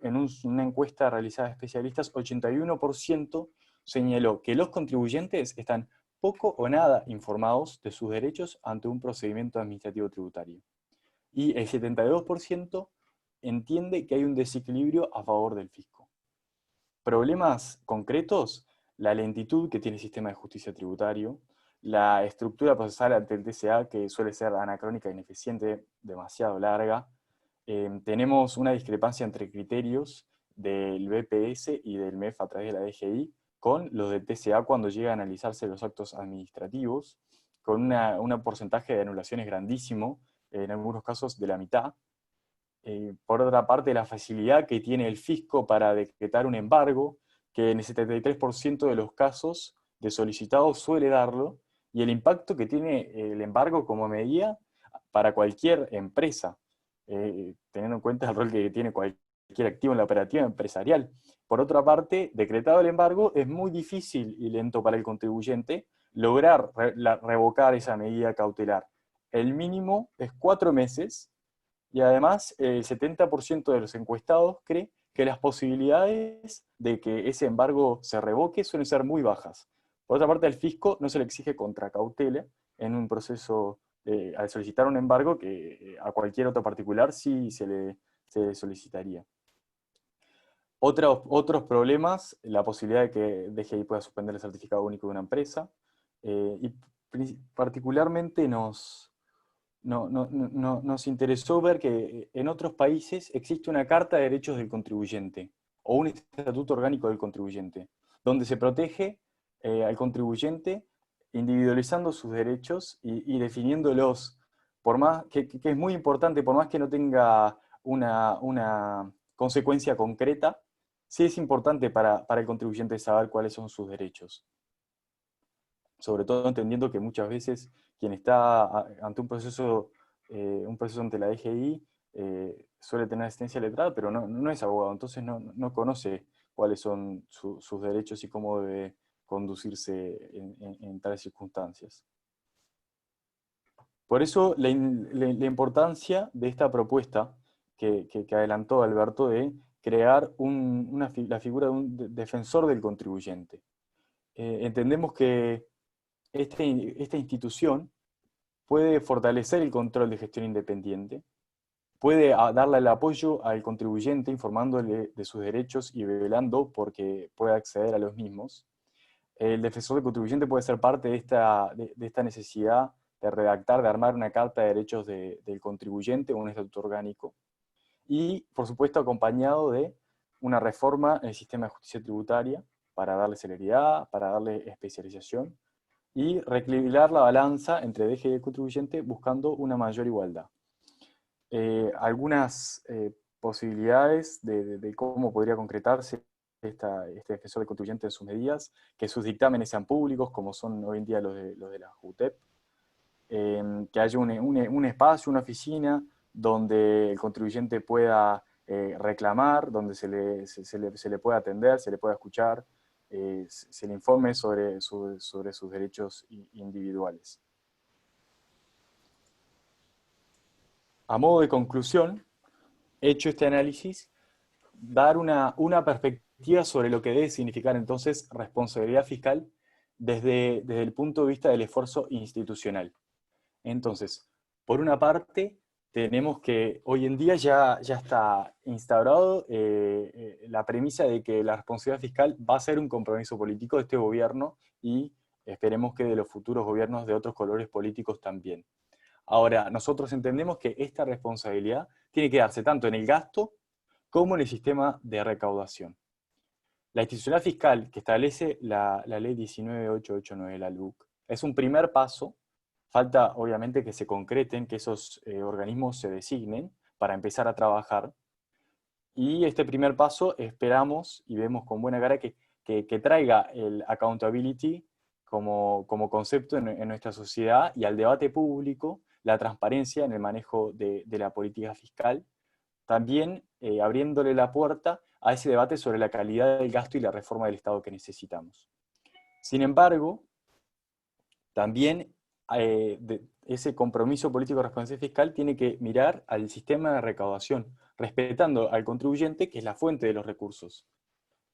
F: en una encuesta realizada a especialistas, 81% señaló que los contribuyentes están poco o nada informados de sus derechos ante un procedimiento administrativo tributario. Y el 72% entiende que hay un desequilibrio a favor del fisco. Problemas concretos: la lentitud que tiene el sistema de justicia tributario, la estructura procesal ante el TCA, que suele ser anacrónica e ineficiente, demasiado larga. Tenemos una discrepancia entre criterios del BPS y del MEF a través de la DGI con los del TCA cuando llega a analizarse los actos administrativos, con un porcentaje de anulaciones grandísimo, en algunos casos de la mitad. Por otra parte, la facilidad que tiene el fisco para decretar un embargo, que en el 73% de los casos de solicitados suele darlo, y el impacto que tiene el embargo como medida para cualquier empresa, teniendo en cuenta el rol que tiene cualquier activo en la operativa empresarial. Por otra parte, decretado el embargo, es muy difícil y lento para el contribuyente lograr revocar esa medida cautelar. El mínimo es 4 meses, y además el 70% de los encuestados cree que las posibilidades de que ese embargo se revoque suelen ser muy bajas. Por otra parte, al fisco no se le exige contracautela en un proceso al solicitar un embargo, que a cualquier otro particular sí se le solicitaría. Otros problemas: la posibilidad de que DGI pueda suspender el certificado único de una empresa, y particularmente nos interesó ver que en otros países existe una Carta de Derechos del Contribuyente, o un Estatuto Orgánico del Contribuyente, donde se protege al contribuyente individualizando sus derechos y definiéndolos, por más que es muy importante, por más que no tenga una consecuencia concreta, sí es importante para el contribuyente saber cuáles son sus derechos. Sobre todo entendiendo que muchas veces quien está ante un proceso ante la DGI suele tener asistencia letrada, pero no es abogado, entonces no conoce cuáles son sus derechos y cómo debe conducirse en tales circunstancias. Por eso la importancia de esta propuesta que adelantó Alberto, de crear la figura de un defensor del contribuyente. Entendemos que esta institución puede fortalecer el control de gestión independiente, puede darle el apoyo al contribuyente informándole de sus derechos y velando porque pueda acceder a los mismos. El defensor del contribuyente puede ser parte de esta necesidad de redactar, de armar una carta de derechos del contribuyente o un estatuto orgánico. Y, por supuesto, acompañado de una reforma en el sistema de justicia tributaria para darle celeridad, para darle especialización, y reequilibrar la balanza entre DGI y el contribuyente buscando una mayor igualdad. Algunas posibilidades de cómo podría concretarse este defensor del contribuyente en sus medidas, que sus dictámenes sean públicos, como son hoy en día los de la JUTEP, que haya un espacio, una oficina, donde el contribuyente pueda reclamar, donde se le pueda atender, se le pueda escuchar, se le informe sobre sus derechos individuales. A modo de conclusión, hecho este análisis, dar una perspectiva sobre lo que debe significar entonces responsabilidad fiscal desde el punto de vista del esfuerzo institucional. Entonces, por una parte, tenemos que hoy en día ya está instaurado la premisa de que la responsabilidad fiscal va a ser un compromiso político de este gobierno y esperemos que de los futuros gobiernos de otros colores políticos también. Ahora, nosotros entendemos que esta responsabilidad tiene que darse tanto en el gasto como en el sistema de recaudación. La institucionalidad fiscal que establece la ley 19889, la LUC, es un primer paso. Falta, obviamente, que se concreten, que esos organismos se designen para empezar a trabajar. Y este primer paso esperamos y vemos con buena cara que traiga el accountability como concepto en nuestra sociedad y al debate público la transparencia en el manejo de la política fiscal, también abriéndole la puerta a ese debate sobre la calidad del gasto y la reforma del Estado que necesitamos. Sin embargo, también ese compromiso político de responsabilidad fiscal tiene que mirar al sistema de recaudación, respetando al contribuyente, que es la fuente de los recursos.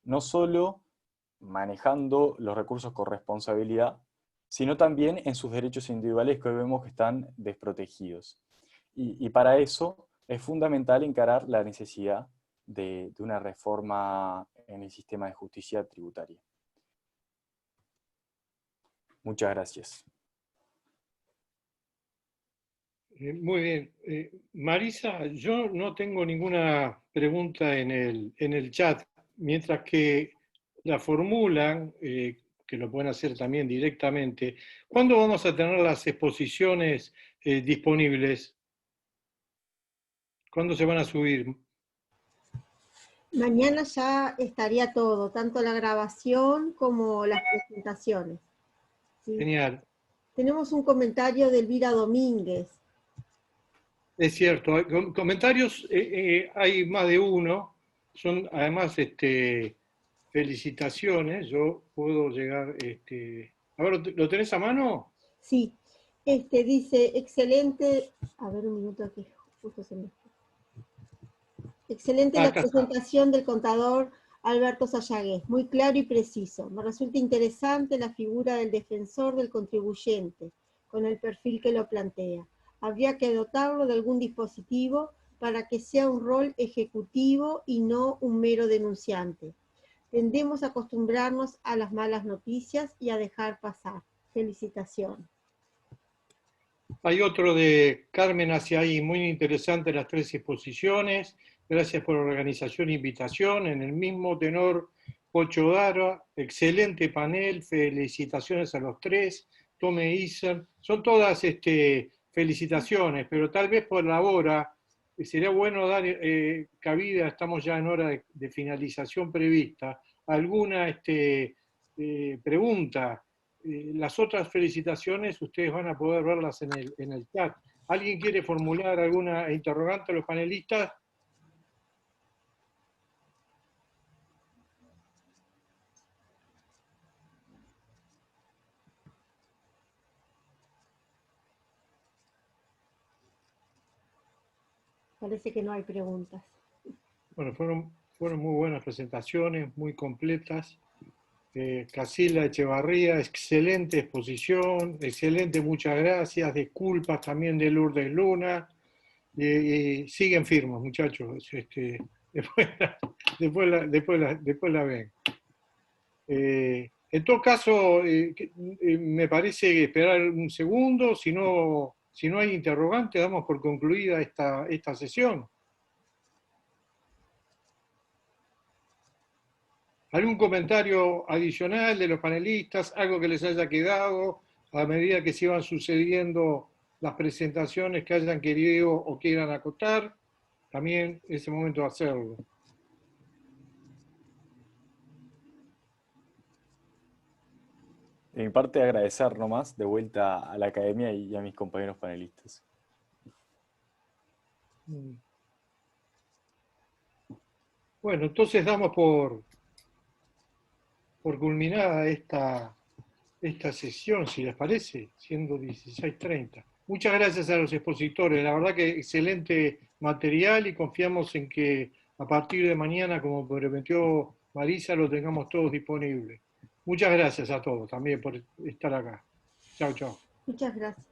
F: No solo manejando los recursos con responsabilidad, sino también en sus derechos individuales que hoy vemos que están desprotegidos. Y para eso es fundamental encarar la necesidad de una reforma en el sistema de justicia tributaria. Muchas gracias.
A: Muy bien. Marisa, yo no tengo ninguna pregunta en el chat, mientras que la formulan, que lo pueden hacer también directamente. ¿Cuándo vamos a tener las exposiciones disponibles? ¿Cuándo se van a subir?
E: Mañana ya estaría todo, tanto la grabación como las presentaciones. ¿Sí?
A: Genial.
E: Tenemos un comentario de Elvira Domínguez.
A: Es cierto, comentarios hay más de uno, son además felicitaciones, yo puedo llegar, a ver, ¿lo tenés a mano?
E: Sí, dice, excelente, a ver un minuto aquí, justo se me fue. Excelente la presentación del contador Alberto Sayagués, muy claro y preciso. Me resulta interesante la figura del defensor del contribuyente, con el perfil que lo plantea. Habría que dotarlo de algún dispositivo para que sea un rol ejecutivo y no un mero denunciante. Tendemos a acostumbrarnos a las malas noticias y a dejar pasar. Felicitaciones.
A: Hay otro de Carmen hacia ahí, muy interesante las 3 exposiciones. Gracias por la organización e invitación. En el mismo tenor, Pocho Dara, excelente panel, felicitaciones a los 3. Tome Iser, son todas felicitaciones, pero tal vez por la hora sería bueno dar cabida, estamos ya en hora de finalización prevista, alguna pregunta. Las otras felicitaciones ustedes van a poder verlas en el chat. ¿Alguien quiere formular alguna interrogante a los panelistas?
E: Parece que no hay preguntas.
A: Bueno, fueron muy buenas presentaciones, muy completas. Casilda Echevarría, excelente exposición, excelente, muchas gracias. Disculpas también de Lourdes Luna. Siguen firmes, muchachos. Después la ven. En todo caso, me parece esperar un segundo, si no hay interrogante, damos por concluida esta sesión. ¿Algún comentario adicional de los panelistas? ¿Algo que les haya quedado a medida que se iban sucediendo las presentaciones que hayan querido o quieran acotar? También es el momento de hacerlo.
F: De mi parte, agradecer nomás de vuelta a la academia y a mis compañeros panelistas.
A: Bueno, entonces damos por culminada esta sesión, si les parece, siendo 16:30. Muchas gracias a los expositores, la verdad que excelente material y confiamos en que a partir de mañana, como prometió Marisa, lo tengamos todos disponible. Muchas gracias a todos también por estar acá. Chao, chao.
E: Muchas gracias.